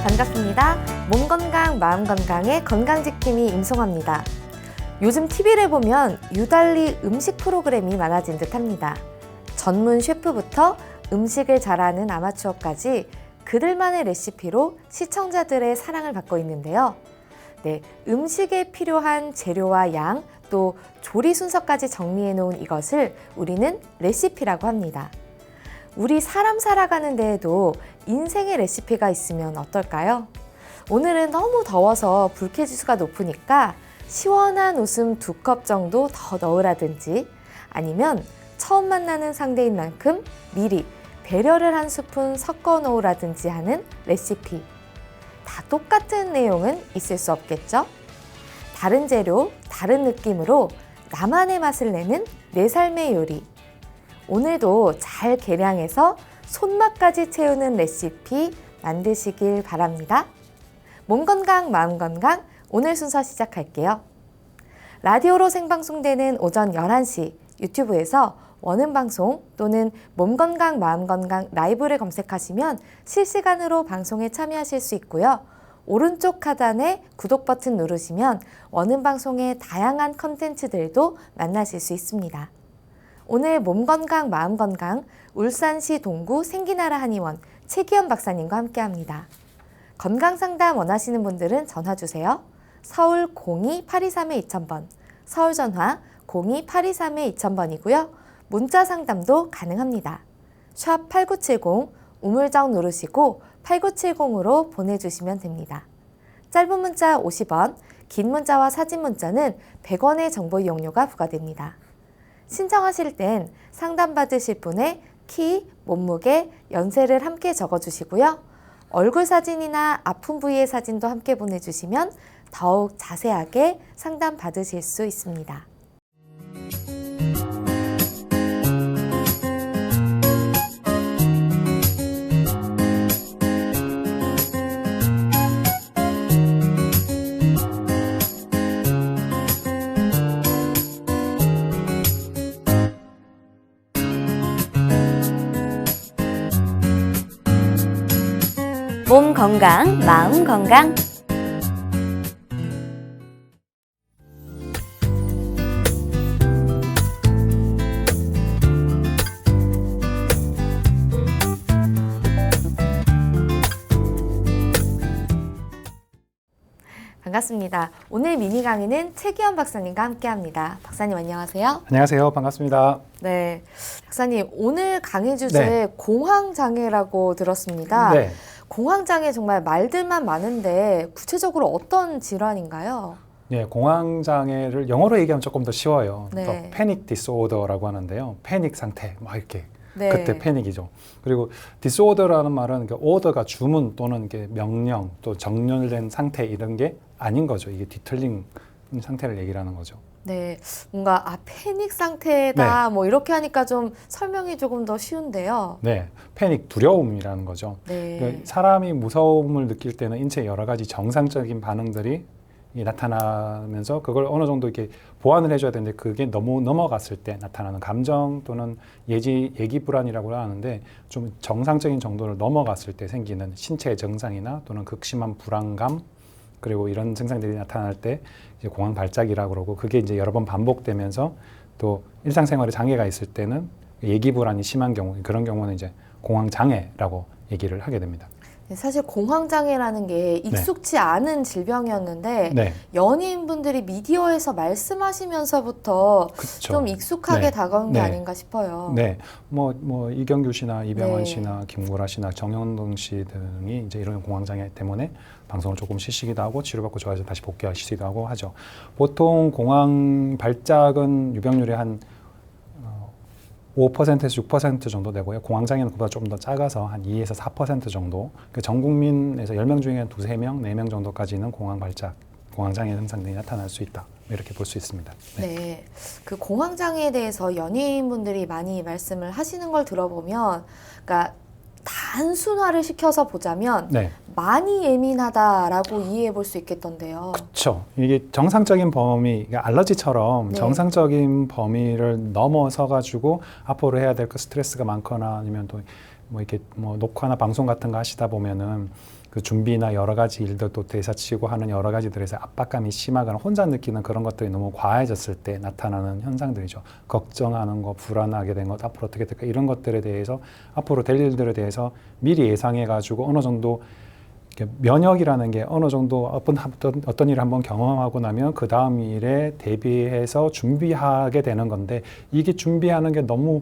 반갑습니다. 몸 건강, 마음 건강의 건강지킴이 임송합니다. 요즘 TV를 보면 유달리 음식 프로그램이 많아진 듯합니다. 전문 셰프부터 음식을 잘하는 아마추어까지 그들만의 레시피로 시청자들의 사랑을 받고 있는데요. 네, 음식에 필요한 재료와 양, 또 조리 순서까지 정리해 놓은 이것을 우리는 레시피라고 합니다. 우리 사람 살아가는 데에도 인생의 레시피가 있으면 어떨까요? 오늘은 너무 더워서 불쾌지수가 높으니까 시원한 웃음 2컵 정도 더 넣으라든지, 아니면 처음 만나는 상대인 만큼 미리 배려를 한 스푼 섞어 놓으라든지 하는 레시피. 다 똑같은 내용은 있을 수 없겠죠? 다른 재료, 다른 느낌으로 나만의 맛을 내는 내 삶의 요리. 오늘도 잘 계량해서 손맛까지 채우는 레시피 만드시길 바랍니다. 몸 건강, 마음 건강, 오늘 순서 시작할게요. 라디오로 생방송되는 오전 11시 유튜브에서 원음방송 또는 몸 건강, 마음 건강 라이브를 검색하시면 실시간으로 방송에 참여하실 수 있고요. 오른쪽 하단에 구독 버튼 누르시면 원음방송의 다양한 컨텐츠들도 만나실 수 있습니다. 오늘 몸 건강, 마음 건강, 울산시 동구 생기나라 한의원 최기현 박사님과 함께합니다. 건강상담 원하시는 분들은 전화주세요. 서울 02-823-2000번, 서울 전화 02-823-2000번이고요. 문자 상담도 가능합니다. 샵 8970 우물정 누르시고 8970으로 보내주시면 됩니다. 짧은 문자 50원, 긴 문자와 사진 문자는 100원의 정보 이용료가 부과됩니다. 신청하실 땐 상담받으실 분의 키, 몸무게, 연세를 함께 적어주시고요. 얼굴 사진이나 아픈 부위의 사진도 함께 보내주시면 더욱 자세하게 상담받으실 수 있습니다. 몸 건강, 마음 건강. 반갑습니다. 오늘 미니 강의는 최기현 박사님과 함께합니다. 박사님 안녕하세요. 안녕하세요. 반갑습니다. 네, 박사님 오늘 강의 주제 네. 공황장애라고 들었습니다. 네. 공황장애 정말 말들만 많은데 구체적으로 어떤 질환인가요? 네, 공황장애를 영어로 얘기하면 조금 더 쉬워요. 네. 패닉 디스오더라고 하는데요. 패닉 상태, 막 이렇게. 네. 그때 패닉이죠. 그리고 디스오더라는 말은 오더가 주문 또는 이게 명령 또 정렬된 상태 이런 게 아닌 거죠. 이게 뒤틀린 상태를 얘기를 하는 거죠. 네, 뭔가 패닉 상태다 뭐 이렇게 하니까 좀 설명이 조금 더 쉬운데요. 네, 패닉 두려움이라는 거죠. 네. 사람이 무서움을 느낄 때는 인체의 여러 가지 정상적인 반응들이 나타나면서 그걸 어느 정도 이렇게 보완을 해줘야 되는데 그게 너무 넘어갔을 때 나타나는 감정 또는 예기 불안이라고 하는데 좀 정상적인 정도를 넘어갔을 때 생기는 신체의 증상이나 또는 극심한 불안감 그리고 이런 증상들이 나타날 때 이제 공황 발작이라고 그러고 그게 이제 여러 번 반복되면서 또 일상생활에 장애가 있을 때는 예기 불안이 심한 경우 그런 경우는 이제 공황 장애라고 얘기를 하게 됩니다. 사실 공황장애라는 게 익숙치 않은 질병이었는데 네. 연예인분들이 미디어에서 말씀하시면서부터 그쵸. 좀 익숙하게 네. 다가온 게 네. 아닌가 싶어요. 네, 뭐 이경규 씨나 이병헌 네. 씨나 김구라 씨나 정현동 씨 등이 이제 이런 공황장애 때문에 방송을 조금 쉬시기도 하고 치료받고 좋아져서 다시 복귀하시기도 하고 하죠. 보통 공황 발작은 유병률이 한 5%에서 6% 정도 되고요. 공황장애는 그보다 좀 더 작아서 한 2에서 4% 정도. 전 국민에서 10명 중에 2-3명, 4명 정도까지는 공황 발작, 공황장애 증상들이 나타날 수 있다. 이렇게 볼 수 있습니다. 네, 그 공황장애에 대해서 연예인분들이 많이 말씀을 하시는 걸 들어보면, 그러니까 단순화를 시켜서 보자면 네. 많이 예민하다라고 이해해 볼 수 있겠던데요. 그렇죠. 이게 정상적인 범위, 그러니까 알러지처럼 네. 정상적인 범위를 넘어서 가지고 앞으로 해야 될 그 스트레스가 많거나 아니면 또 뭐 이렇게 뭐 녹화나 방송 같은 거 하시다 보면은 그 준비나 여러 가지 일들도 대사치고 하는 여러 가지들에서 압박감이 심하거나 혼자 느끼는 그런 것들이 너무 과해졌을 때 나타나는 현상들이죠. 걱정하는 거, 불안하게 된 것, 앞으로 어떻게 될까 이런 것들에 대해서 앞으로 될 일들에 대해서 미리 예상해가지고 어느 정도 면역이라는 게 어느 정도 어떤 일을 한번 경험하고 나면 그 다음 일에 대비해서 준비하게 되는 건데 이게 준비하는 게 너무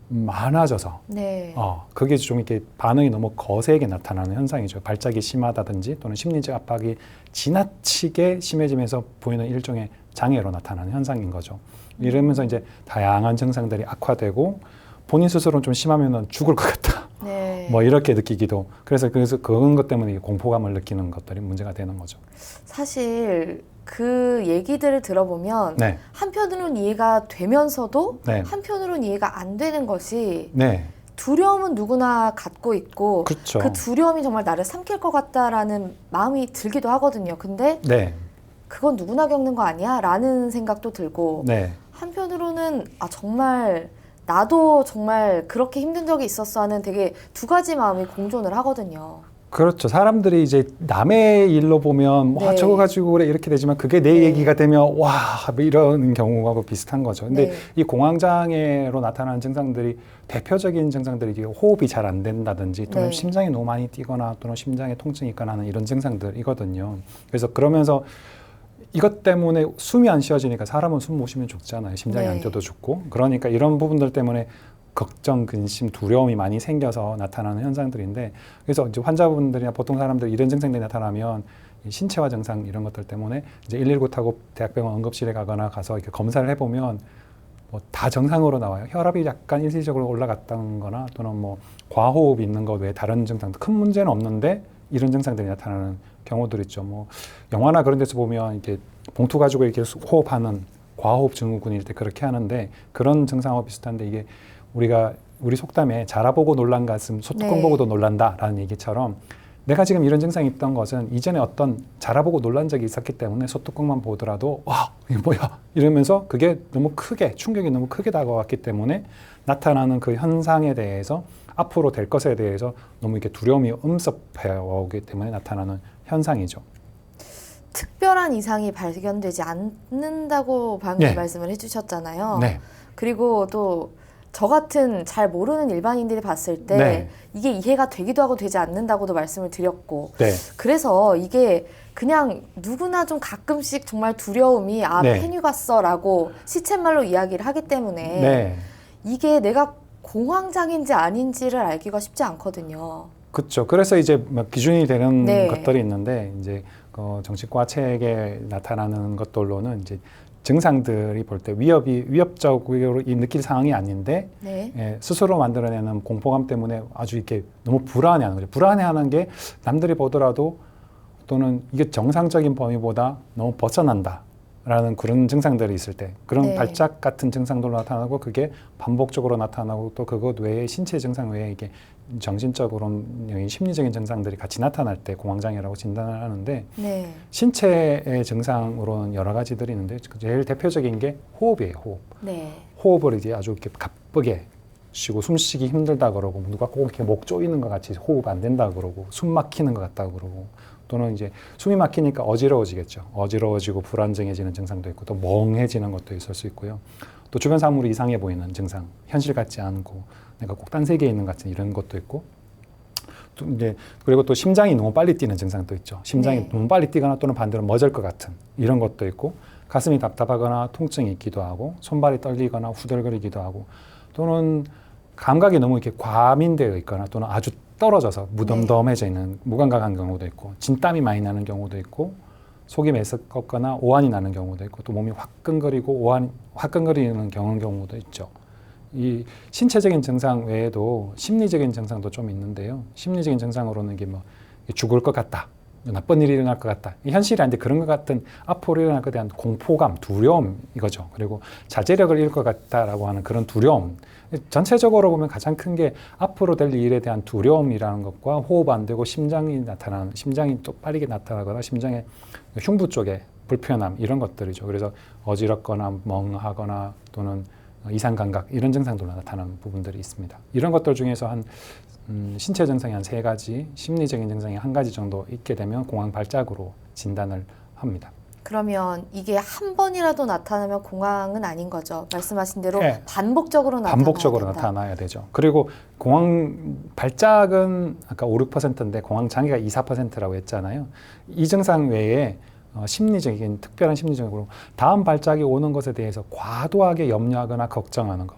많아져서 네. 그게 좀 이렇게 반응이 너무 거세게 나타나는 현상이죠. 발작이 심하다든지 또는 심리적 압박이 지나치게 심해지면서 보이는 일종의 장애로 나타나는 현상인 거죠. 이러면서 이제 다양한 증상들이 악화되고 본인 스스로는 좀 심하면은 죽을 것 같다. 네. 뭐 이렇게 느끼기도. 그래서 그런 것 때문에 공포감을 느끼는 것들이 문제가 되는 거죠. 사실 그 얘기들을 들어보면 네. 한편으로는 이해가 되면서도 네. 한편으로는 이해가 안 되는 것이 네. 두려움은 누구나 갖고 있고 그렇죠. 그 두려움이 정말 나를 삼킬 것 같다라는 마음이 들기도 하거든요. 근데 네. 그건 누구나 겪는 거 아니야? 라는 생각도 들고 네. 한편으로는 정말 나도 정말 그렇게 힘든 적이 있었어 하는 되게 두 가지 마음이 공존을 하거든요. 그렇죠. 사람들이 이제 남의 일로 보면 와 네. 저거 가지고 그래 이렇게 되지만 그게 내 네. 얘기가 되면 와 뭐 이런 경우하고 비슷한 거죠. 근데 네. 이 공황장애로 나타나는 증상들이 대표적인 증상들이 이게 호흡이 잘 안 된다든지 또는 네. 심장이 심장이 너무 많이 뛰거나 또는 심장에 통증이 있거나 하는 이런 증상들이거든요. 그래서 그러면서 이것 때문에 숨이 안 쉬어지니까 사람은 숨 못 쉬면 죽잖아요. 심장이 네. 안 뛰어도 죽고. 그러니까 이런 부분들 때문에 걱정, 근심, 두려움이 많이 생겨서 나타나는 현상들인데 그래서 이제 환자분들이나 보통 사람들 이런 증상들이 나타나면 이 신체화 증상 이런 것들 때문에 이제 119 타고 대학병원 응급실에 가거나 가서 이렇게 검사를 해보면 뭐 다 정상으로 나와요. 혈압이 약간 일시적으로 올라갔다는 거나 또는 뭐 과호흡이 있는 것 외에 다른 증상도 큰 문제는 없는데 이런 증상들이 나타나는 경우들 있죠. 뭐 영화나 그런 데서 보면 이렇게 봉투 가지고 이렇게 호흡하는 과호흡 증후군일 때 그렇게 하는데 그런 증상하고 비슷한데 이게 우리 속담에 자라보고 놀란 가슴 소뚜껑 네. 보고도 놀란다라는 얘기처럼 내가 지금 이런 증상이 있던 것은 이전에 어떤 자라보고 놀란 적이 있었기 때문에 소뚜껑만 보더라도 와 이게 뭐야 이러면서 그게 너무 크게 충격이 너무 크게 다가왔기 때문에 나타나는 그 현상에 대해서 앞으로 될 것에 대해서 너무 이렇게 두려움이 엄습해 오기 때문에 나타나는 현상이죠. 특별한 이상이 발견되지 않는다고 방금 네. 말씀을 해주셨잖아요. 네. 그리고 또 저 같은 잘 모르는 일반인들이 봤을 때 네. 이게 이해가 되기도 하고 되지 않는다고도 말씀을 드렸고 네. 그래서 이게 그냥 누구나 좀 가끔씩 정말 두려움이 네. 폐뉴 갔어라고 시쳇말로 이야기를 하기 때문에 네. 이게 내가 공황장애인지 아닌지를 알기가 쉽지 않거든요. 그렇죠. 그래서 이제 막 기준이 되는 네. 것들이 있는데 이제 정신과 책에 나타나는 것들로는 이제 증상들이 볼 때 위협적으로 느낄 상황이 아닌데 네. 스스로 만들어내는 공포감 때문에 아주 이렇게 너무 불안해하는 거죠. 불안해하는 게 남들이 보더라도 또는 이게 정상적인 범위보다 너무 벗어난다라는 그런 증상들이 있을 때 그런 네. 발작 같은 증상들로 나타나고 그게 반복적으로 나타나고 또 그것 외에 신체 증상 외에 이게 정신적으로 심리적인 증상들이 같이 나타날 때 공황장애라고 진단을 하는데 네. 신체의 증상으로는 여러 가지들이 있는데 제일 대표적인 게 호흡이에요. 호흡. 네. 호흡을 이제 아주 이렇게 가쁘게 쉬고 숨쉬기 힘들다 그러고 누가 꼭 이렇게 목 조이는 것 같이 호흡 안 된다 그러고 숨 막히는 것 같다 그러고 또는 이제 숨이 막히니까 어지러워지겠죠. 어지러워지고 불안정해지는 증상도 있고 또 멍해지는 것도 있을 수 있고요. 또 주변 사물이 이상해 보이는 증상, 현실 같지 않고 내가 꼭 딴 세계에 있는 것 같은 이런 것도 있고 또 이제 그리고 또 심장이 너무 빨리 뛰는 증상도 있죠. 심장이 네. 너무 빨리 뛰거나 또는 반대로 멎을 것 같은 이런 것도 있고 가슴이 답답하거나 통증이 있기도 하고 손발이 떨리거나 후들거리기도 하고 또는 감각이 너무 이렇게 과민되어 있거나 또는 아주 떨어져서 무덤덤해져 있는 무감각한 경우도 있고 진땀이 많이 나는 경우도 있고 속이 메스껍거나 오한이 나는 경우도 있고 또 몸이 화끈거리고 화끈거리는 경우도 있죠. 이 신체적인 증상 외에도 심리적인 증상도 좀 있는데요. 심리적인 증상으로는 이게 뭐 죽을 것 같다, 나쁜 일이 일어날 것 같다. 현실이 아닌데 그런 것 같은 앞으로 일어날 것에 대한 공포감, 두려움 이거죠. 그리고 자제력을 잃을 것 같다라고 하는 그런 두려움. 전체적으로 보면 가장 큰 게 앞으로 될 일에 대한 두려움이라는 것과 호흡 안 되고 심장이 또 빠르게 나타나거나 심장의 흉부 쪽에 불편함 이런 것들이죠. 그래서 어지럽거나 멍하거나 또는 이상 감각 이런 증상들로 나타나는 부분들이 있습니다. 이런 것들 중에서 한 신체 증상이 한 3가지, 심리적인 증상이 1가지 정도 있게 되면 공황 발작으로 진단을 합니다. 그러면 이게 한 번이라도 나타나면 공황은 아닌 거죠. 말씀하신 대로 네. 반복적으로 반복적으로 나타나야 되죠. 그리고 공황 발작은 아까 5, 6%인데 공황 장애가 2, 4%라고 했잖아요. 이 증상 외에 심리적인 특별한 심리적으로 다음 발작이 오는 것에 대해서 과도하게 염려하거나 걱정하는 거.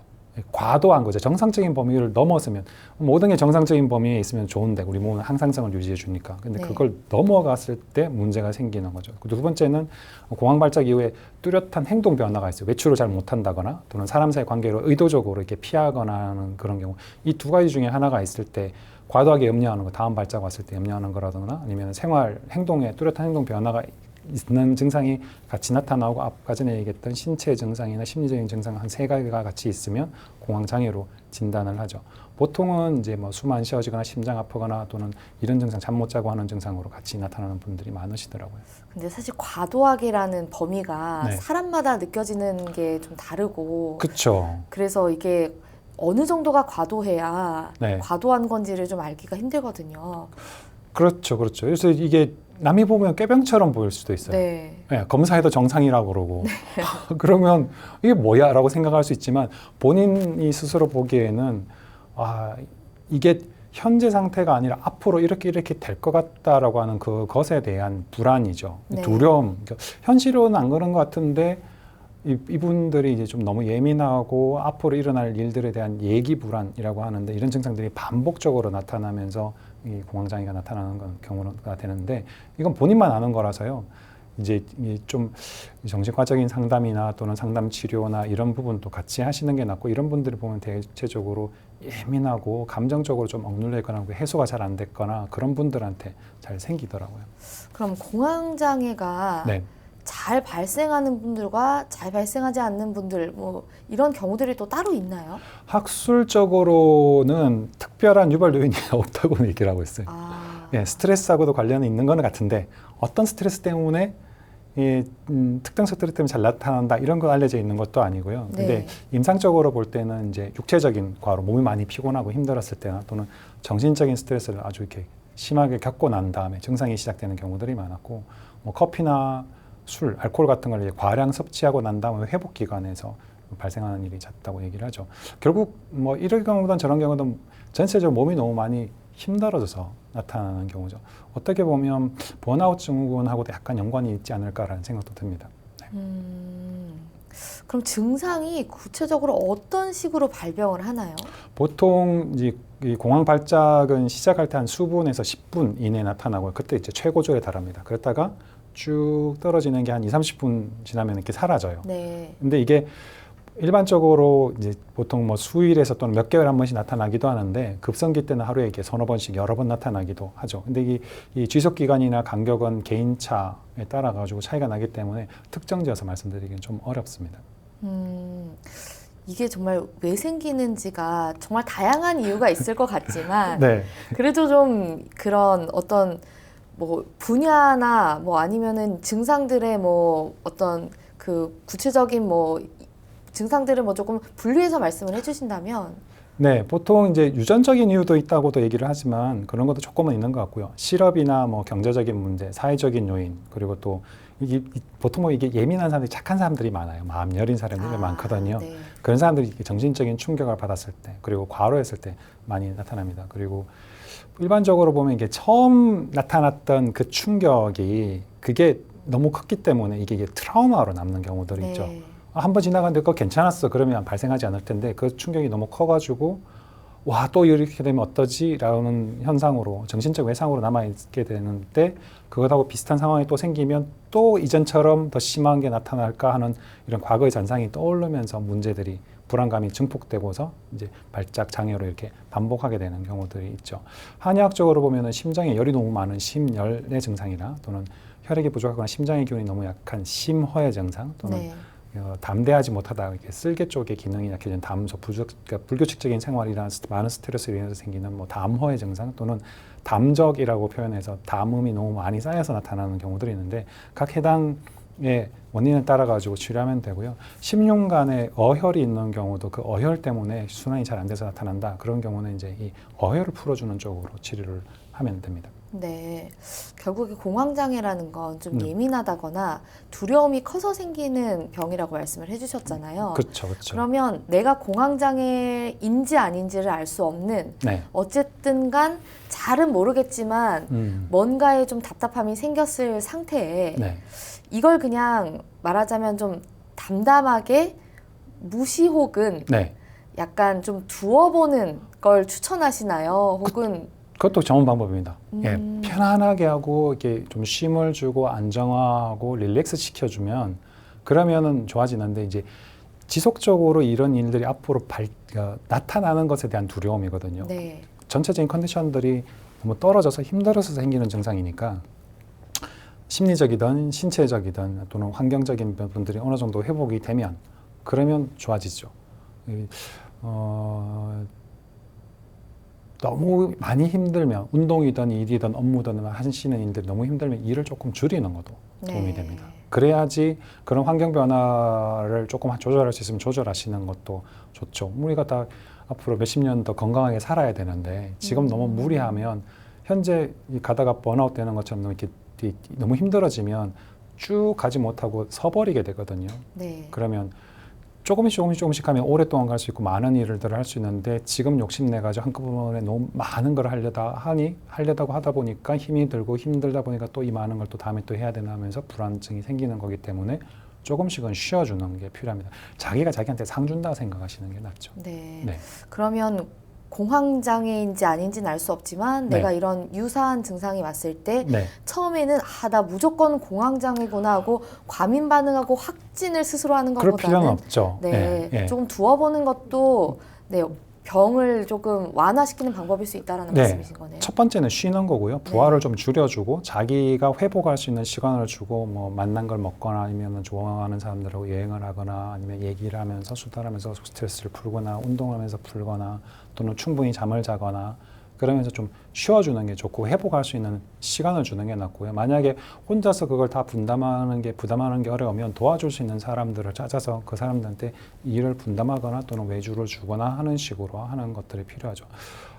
과도한 거죠. 정상적인 범위를 넘어서면 모든 게 정상적인 범위에 있으면 좋은데 우리 몸은 항상성을 유지해 주니까. 근데 네. 그걸 넘어갔을 때 문제가 생기는 거죠. 두 번째는 공황 발작 이후에 뚜렷한 행동 변화가 있어요. 외출을 잘 못한다거나 또는 사람 사이 관계를 의도적으로 이렇게 피하거나 하는 그런 경우. 이 2가지 중에 하나가 있을 때 과도하게 염려하는 거, 다음 발작 왔을 때 염려하는 거라거나 아니면 생활 행동에 뚜렷한 행동 변화가 있는 증상이 같이 나타나고 아까 전에 얘기했던 신체 증상이나 심리적인 증상 한 3가지가 같이 있으면 공황 장애로 진단을 하죠. 보통은 이제 뭐 숨 안 쉬어지거나 심장 아프거나 또는 이런 증상 잠 못 자고 하는 증상으로 같이 나타나는 분들이 많으시더라고요. 근데 사실 과도하게라는 범위가 네. 사람마다 느껴지는 게 좀 다르고 그렇죠. 그래서 이게 어느 정도가 과도해야 네. 과도한 건지를 좀 알기가 힘들거든요. 그렇죠. 그래서 이게 남이 보면 꾀병처럼 보일 수도 있어요. 네. 네, 검사해도 정상이라고 그러고 그러면 이게 뭐야? 라고 생각할 수 있지만 본인이 스스로 보기에는 이게 현재 상태가 아니라 앞으로 이렇게 될 것 같다라고 하는 그것에 대한 불안이죠. 네. 두려움. 그러니까 현실은 안 그런 것 같은데 이분들이 이제 좀 너무 예민하고 앞으로 일어날 일들에 대한 예기 불안이라고 하는데 이런 증상들이 반복적으로 나타나면서 이 공황장애가 나타나는 경우가 되는데 이건 본인만 아는 거라서요. 이제 좀 정신과적인 상담이나 또는 상담 치료나 이런 부분도 같이 하시는 게 낫고 이런 분들을 보면 대체적으로 예민하고 감정적으로 좀 억눌려 있거나 해소가 잘 안 됐거나 그런 분들한테 잘 생기더라고요. 그럼 공황장애가 네. 잘 발생하는 분들과 잘 발생하지 않는 분들 뭐 이런 경우들이 또 따로 있나요? 학술적으로는 특별한 유발 요인이 없다고 얘기를 하고 있어요. 아, 예, 스트레스하고도 관련이 있는 건 같은데 어떤 스트레스 때문에 특정 스트레스 때문에 잘 나타난다 이런 거 알려져 있는 것도 아니고요. 근데 네. 임상적으로 볼 때는 이제 육체적인 과로 몸이 많이 피곤하고 힘들었을 때나 또는 정신적인 스트레스를 아주 이렇게 심하게 겪고 난 다음에 증상이 시작되는 경우들이 많았고 뭐 커피나 술, 알코올 같은 걸 이제 과량 섭취하고 난 다음에 회복 기간에서 발생하는 일이 잦다고 얘기를 하죠. 결국 뭐 이런 경우보다는 저런 경우도 전체적으로 몸이 너무 많이 힘들어져서 나타나는 경우죠. 어떻게 보면 번아웃 증후군하고도 약간 연관이 있지 않을까라는 생각도 듭니다. 네. 그럼 증상이 구체적으로 어떤 식으로 발병을 하나요? 보통 이제 이 공황 발작은 시작할 때 한 수분에서 10분 이내에 나타나고 그때 이제 최고조에 달합니다. 그랬다가 쭉 떨어지는 게 한 2, 30분 지나면 이렇게 사라져요. 네. 근데 이게 일반적으로 이제 보통 뭐 수일에서 또는 몇 개월에 한 번씩 나타나기도 하는데 급성기 때는 하루에 이렇게 서너 번씩 여러 번 나타나기도 하죠. 근데 이 지속 기간이나 간격은 개인차에 따라 가지고 차이가 나기 때문에 특정지어서 말씀드리기는 좀 어렵습니다. 이게 정말 왜 생기는지가 정말 다양한 이유가 있을 것 같지만 네. 그래도 좀 그런 어떤 뭐 분야나 뭐 아니면은 증상들의 뭐 어떤 그 구체적인 뭐 증상들을 뭐 조금 분류해서 말씀을 해주신다면 네, 보통 이제 유전적인 이유도 있다고도 얘기를 하지만 그런 것도 조금은 있는 것 같고요. 실업이나 뭐 경제적인 문제, 사회적인 요인, 그리고 또 이게 보통 뭐 이게 예민한 사람들이 착한 사람들이 많아요. 마음 여린 사람들이 많거든요. 네. 그런 사람들이 정신적인 충격을 받았을 때, 그리고 과로했을 때 많이 나타납니다. 그리고 일반적으로 보면 이게 처음 나타났던 그 충격이 그게 너무 컸기 때문에 이게 트라우마로 남는 경우들이 네. 있죠. 한 번 지나갔는데 그거 괜찮았어 그러면 발생하지 않을 텐데 그 충격이 너무 커가지고 와 또 이렇게 되면 어떠지? 라는 현상으로 정신적 외상으로 남아있게 되는데 그것하고 비슷한 상황이 또 생기면 또 이전처럼 더 심한 게 나타날까 하는 이런 과거의 잔상이 떠오르면서 문제들이 불안감이 증폭되고서 이제 발작 장애로 이렇게 반복하게 되는 경우들이 있죠. 한의학적으로 보면은 심장에 열이 너무 많은 심열의 증상이나 또는 혈액이 부족하거나 심장의 기운이 너무 약한 심허의 증상 또는 네. 담대하지 못하다 이렇게 쓸개 쪽의 기능이 약해진 담소 그러니까 불규칙적인 생활이나 많은 스트레스로 인해서 생기는 뭐 담허의 증상 또는 담적이라고 표현해서 담음이 너무 많이 쌓여서 나타나는 경우들이 있는데 각 해당의 원인을 따라 가지고 치료하면 되고요. 16간에 어혈이 있는 경우도 그 어혈 때문에 순환이 잘 안 돼서 나타난다. 그런 경우는 이제 이 어혈을 풀어주는 쪽으로 치료를 하면 됩니다. 네, 결국에 공황장애라는 건 좀 예민하다거나 두려움이 커서 생기는 병이라고 말씀을 해주셨잖아요. 그렇죠, 그렇죠. 그러면 내가 공황장애인지 아닌지를 알 수 없는 네. 어쨌든 간 잘은 모르겠지만 뭔가에 좀 답답함이 생겼을 상태에 네. 이걸 그냥 말하자면 좀 담담하게 무시 혹은 네. 약간 좀 두어보는 걸 추천하시나요? 혹은 그것도 좋은 방법입니다. 예, 편안하게 하고 이렇게 좀 쉼을 주고 안정화하고 릴렉스 시켜주면 그러면은 좋아지는데 이제 지속적으로 이런 일들이 앞으로 나타나는 것에 대한 두려움이거든요. 네. 전체적인 컨디션들이 너무 떨어져서 힘들어서 생기는 증상이니까 심리적이든 신체적이든 또는 환경적인 부분들이 어느 정도 회복이 되면 그러면 좋아지죠. 너무 많이 힘들면 운동이든 일이든 업무든 하시는 일들이 너무 힘들면 일을 조금 줄이는 것도 도움이 네. 됩니다. 그래야지 그런 환경 변화를 조금 조절할 수 있으면 조절하시는 것도 좋죠. 우리가 다 앞으로 몇십 년 더 건강하게 살아야 되는데 지금 너무 무리하면 현재 가다가 번아웃 되는 것처럼 이렇게 너무 힘들어지면 쭉 가지 못하고 서버리게 되거든요. 네. 그러면 조금씩 하면 오랫동안 갈 수 있고 많은 일들을 할 수 있는데 지금 욕심내가지고 한꺼번에 너무 많은 걸 하려다고 하다 보니까 힘이 들고 힘들다 보니까 또 이 많은 걸 또 다음에 또 해야 되나 하면서 불안증이 생기는 거기 때문에 조금씩은 쉬어주는 게 필요합니다. 자기가 자기한테 상 준다 생각하시는 게 낫죠. 네. 네. 그러면 공황장애인지 아닌지는 알 수 없지만 네. 내가 이런 유사한 증상이 왔을 때 네. 처음에는 나 무조건 공황장애구나 하고 과민 반응하고 확진을 스스로 하는 그럴 필요는 것보다는 없죠. 네, 예, 예. 조금 두어보는 것도 네, 병을 조금 완화시키는 방법일 수 있다는 네. 말씀이신 거네요. 첫 번째는 쉬는 거고요. 부하를 좀 줄여주고 자기가 회복할 수 있는 시간을 주고 뭐 만난 걸 먹거나 아니면 좋아하는 사람들하고 여행을 하거나 아니면 얘기를 하면서 수다하면서 스트레스를 풀거나 운동하면서 풀거나 또는 충분히 잠을 자거나 그러면서 좀 쉬어주는 게 좋고 회복할 수 있는 시간을 주는 게 낫고요. 만약에 혼자서 그걸 다 부담하는 게 어려우면 도와줄 수 있는 사람들을 찾아서 그 사람들한테 일을 분담하거나 또는 외주를 주거나 하는 식으로 하는 것들이 필요하죠.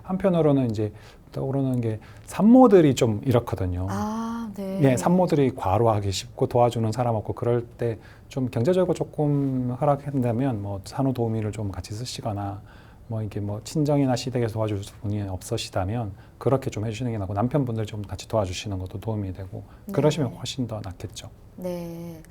한편으로는 이제 떠오르는 게 산모들이 좀 이렇거든요. 아, 네. 예, 산모들이 과로하기 쉽고 도와주는 사람 없고 그럴 때 좀 경제적으로 조금 허락한다면 뭐 산후도우미를 좀 같이 쓰시거나 뭐 이게 뭐 친정이나 시댁에서 도와줄 분이 없으시다면 그렇게 좀 해주시는 게 낫고 남편분들 좀 같이 도와주시는 것도 도움이 되고 그러시면 훨씬 더 낫겠죠. 네.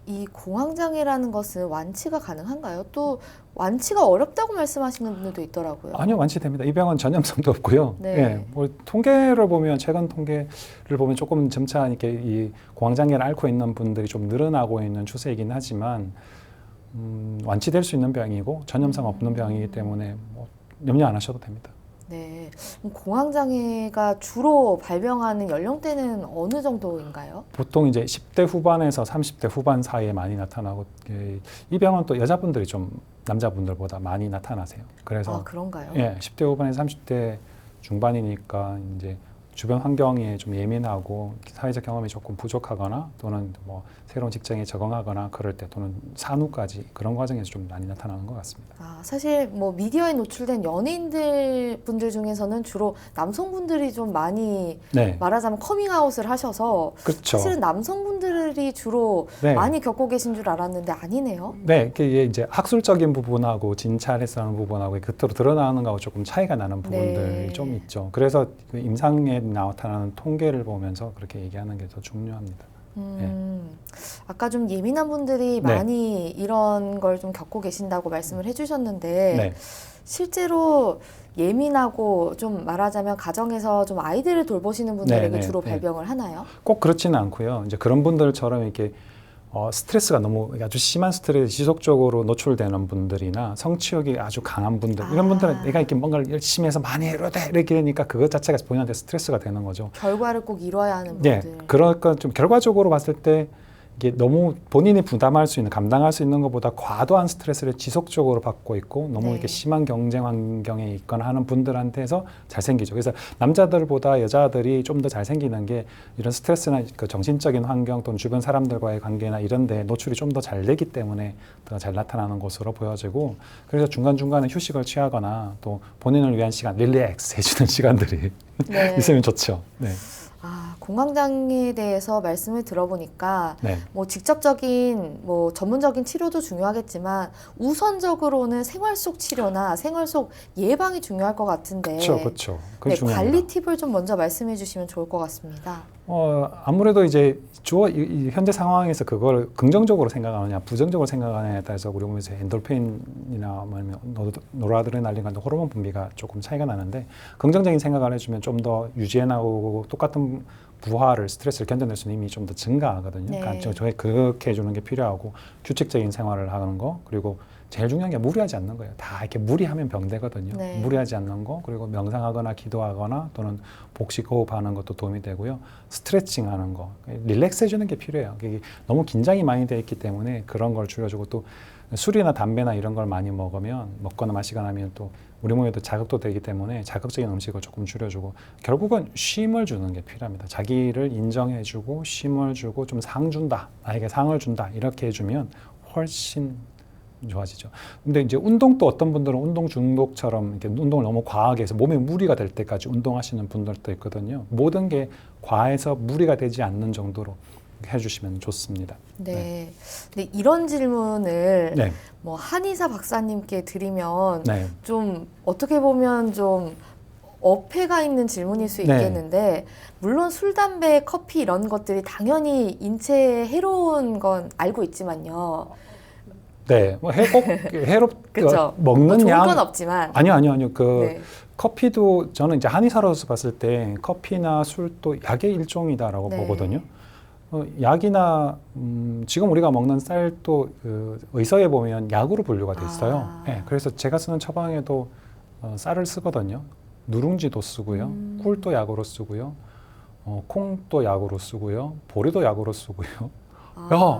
이 공황장애라는 것은 완치가 가능한가요? 또 완치가 어렵다고 말씀하시는 분들도 있더라고요. 아니요, 완치됩니다. 이 병은 전염성도 없고요. 네. 예, 뭐 통계를 보면 최근 통계를 보면 조금 점차 이렇게 이 공황장애를 앓고 있는 분들이 좀 늘어나고 있는 추세이긴 하지만 완치될 수 있는 병이고 전염성 없는 병이기 때문에 뭐 염려 안 하셔도 됩니다. 네. 그럼 공황장애가 주로 발병하는 연령대는 어느 정도인가요? 보통 이제 10대 후반에서 30대 후반 사이에 많이 나타나고 이 병은 또 여자분들이 좀 남자분들보다 많이 나타나세요. 그래서 아, 그런가요? 예, 10대 후반에서 30대 중반이니까 이제 주변 환경에 좀 예민하고 사회적 경험이 조금 부족하거나 또는 뭐 새로운 직장에 적응하거나 그럴 때 또는 산후까지 그런 과정에서 좀 많이 나타나는 것 같습니다. 아, 사실 뭐 미디어에 노출된 연예인들 분들 중에서는 주로 남성분들이 좀 많이 네, 말하자면 커밍아웃을 하셔서 그렇죠. 사실은 남성분들이 주로 네. 많이 겪고 계신 줄 알았는데 아니네요. 네, 이게 이제 학술적인 부분하고 진찰해서 하는 부분하고 겉으로 드러나는 거하고 조금 차이가 나는 부분들이 네. 좀 있죠. 그래서 그 임상에 나타나는 통계를 보면서 그렇게 얘기하는 게 더 중요합니다. 아까 좀 예민한 분들이 네. 많이 이런 걸 좀 겪고 계신다고 말씀을 해주셨는데 네. 실제로 예민하고 좀 말하자면 가정에서 좀 아이들을 돌보시는 분들에게 네, 네, 주로 네. 발병을 하나요? 꼭 그렇지는 않고요. 이제 그런 분들처럼 이렇게 스트레스가 너무 아주 심한 스트레스 지속적으로 노출되는 분들이나 성취욕이 아주 강한 분들 이런 분들은 내가 이렇게 뭔가를 열심히 해서 많이 해야 돼 이렇게 되니까 그것 자체가 본인한테 스트레스가 되는 거죠. 결과를 꼭 이뤄야 하는 네, 분들. 그러니까 좀 결과적으로 봤을 때 이게 너무 본인이 부담할 수 있는, 감당할 수 있는 것보다 과도한 스트레스를 지속적으로 받고 있고 너무 네. 이렇게 심한 경쟁 환경에 있거나 하는 분들한테서 잘 생기죠. 그래서 남자들보다 여자들이 좀 더 잘 생기는 게 이런 스트레스나 그 정신적인 환경 또는 주변 사람들과의 관계나 이런 데 노출이 좀 더 잘 되기 때문에 더 잘 나타나는 것으로 보여지고, 그래서 중간중간에 휴식을 취하거나 또 본인을 위한 시간, 릴렉스 해주는 시간들이 네. 있으면 좋죠. 네. 공황장애에 대해서 말씀을 들어보니까 네. 뭐 직접적인 뭐 전문적인 치료도 중요하겠지만 우선적으로는 생활 속 치료나 생활 속 예방이 중요할 것 같은데 그렇죠. 그게 네, 중요합니다. 관리 팁을 좀 먼저 말씀해 주시면 좋을 것 같습니다. 아무래도 이제 이 현재 상황에서 그걸 긍정적으로 생각하느냐, 부정적으로 생각하느냐에 따라서 우리 몸에서 엔돌핀이나 아니면 노라드레날린 같은 호르몬 분비가 조금 차이가 나는데, 긍정적인 생각을 해주면 좀 더 유지해 나오고 똑같은 부하를, 스트레스를 견뎌낼 수 있는 힘이 좀 더 증가하거든요. 네. 그러니까 저희 그렇게 해주는 게 필요하고, 규칙적인 생활을 하는 거, 그리고 제일 중요한 게 무리하지 않는 거예요. 다 이렇게 무리하면 병되거든요. 네. 무리하지 않는 거, 그리고 명상하거나 기도하거나 또는 복식 호흡하는 것도 도움이 되고요. 스트레칭 하는 거, 릴렉스 해주는 게 필요해요. 이게 너무 긴장이 많이 돼 있기 때문에 그런 걸 줄여주고, 또 술이나 담배나 이런 걸 많이 먹거나 마시거나 하면 또 우리 몸에도 자극도 되기 때문에 자극적인 음식을 조금 줄여주고, 결국은 쉼을 주는 게 필요합니다. 자기를 인정해주고 쉼을 주고 좀 상 준다, 나에게 상을 준다, 이렇게 해주면 훨씬 좋아지죠. 근데 이제 운동도 어떤 분들은 운동 중독처럼 이렇게 운동을 너무 과하게 해서 몸에 무리가 될 때까지 운동하시는 분들도 있거든요. 모든 게 과해서 무리가 되지 않는 정도로 해주시면 좋습니다. 네. 근데 이런 질문을 네. 뭐 한의사 박사님께 드리면 네. 좀 어떻게 보면 좀 어폐가 있는 질문일 수 네. 있겠는데, 물론 술, 담배, 커피 이런 것들이 당연히 인체에 해로운 건 알고 있지만요. 네. 뭐 그렇죠. 먹는 뭐 좋은 양. 건 없지만. 아니요. 네. 커피도 저는 이제 한의사로서 봤을 때 커피나 술도 약의 일종이다라고 네. 보거든요. 약이나 지금 우리가 먹는 쌀도 의서에 보면 약으로 분류가 돼 있어요. 네, 그래서 제가 쓰는 처방에도 쌀을 쓰거든요. 누룽지도 쓰고요, 꿀도 약으로 쓰고요, 콩도 약으로 쓰고요, 보리도 약으로 쓰고요.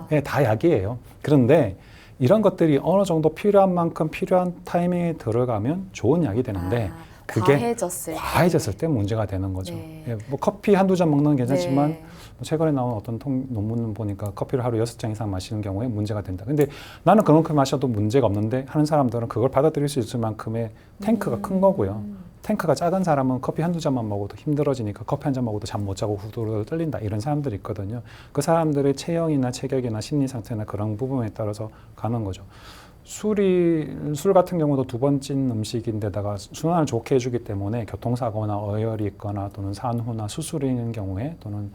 네, 다 약이에요. 그런데 이런 것들이 어느 정도 필요한 만큼 필요한 타이밍에 들어가면 좋은 약이 되는데, 그게 과해졌을 때 문제가 되는 거죠. 네. 예, 뭐 커피 한두 잔 먹는 건 괜찮지만 네. 최근에 나온 어떤 논문 보니까 커피를 하루 6잔 이상 마시는 경우에 문제가 된다. 근데 나는 그만큼 마셔도 문제가 없는데 하는 사람들은 그걸 받아들일 수 있을 만큼의 탱크가 큰 거고요. 탱크가 작은 사람은 커피 한두 잔만 먹어도 힘들어지니까 커피 한 잔 먹어도 잠 못 자고 후두를 떨린다, 이런 사람들이 있거든요. 그 사람들의 체형이나 체격이나 심리 상태나 그런 부분에 따라서 가는 거죠. 술 같은 경우도 두 번 찐 음식인데다가 순환을 좋게 해주기 때문에 교통사고나 어혈이 있거나 또는 산후나 수술이 있는 경우에 또는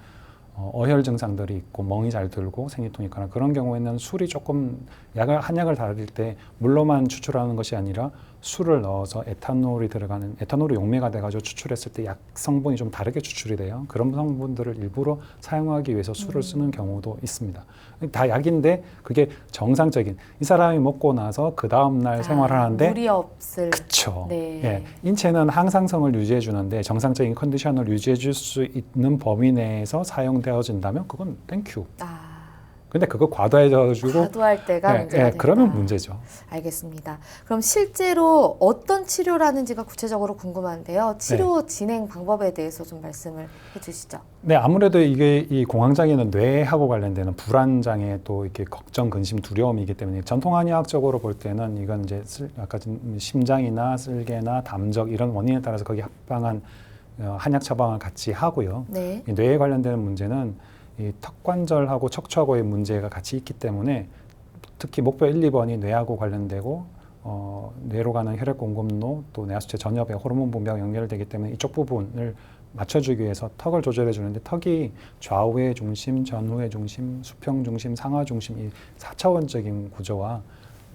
어혈 증상들이 있고 멍이 잘 들고 생리통이 있거나 그런 경우에는 술이 조금 한약을 다릴 때 물로만 추출하는 것이 아니라 술을 넣어서 에탄올이 들어가는, 에탄올이 용매가 돼가지고 추출했을 때 약 성분이 좀 다르게 추출이 돼요. 그런 성분들을 일부러 사용하기 위해서 술을 쓰는 경우도 있습니다. 다 약인데 그게 정상적인, 이 사람이 먹고 나서 그 다음날 생활을 하는데 무리 없을. 그쵸. 네. 예, 인체는 항상성을 유지해 주는데 정상적인 컨디션을 유지해 줄 수 있는 범위 내에서 사용되어진다면 그건 땡큐. 근데 그거 과도할 때가 문제가 된다. 그러면 문제죠. 알겠습니다. 그럼 실제로 어떤 치료를 하는지가 구체적으로 궁금한데요. 치료 진행 방법에 대해서 좀 말씀을 해주시죠. 네, 아무래도 이 공황장애는 뇌하고 관련되는 불안장애, 또 이렇게 걱정, 근심, 두려움이기 때문에 전통 한의학적으로 볼 때는 이건 이제 아까 심장이나 쓸개나 담적 이런 원인에 따라서 거기 합방한 한약 처방을 같이 하고요. 네. 이 뇌에 관련되는 문제는 이 턱관절하고 척추하고의 문제가 같이 있기 때문에 특히 목표 1, 2번이 뇌하고 관련되고 뇌로 가는 혈액 공급로 또 뇌하수체 전엽에 호르몬 분비와 연결되기 때문에 이쪽 부분을 맞춰주기 위해서 턱을 조절해 주는데, 턱이 좌우의 중심, 전후의 중심, 수평 중심, 상하 중심, 이 4차원적인 구조와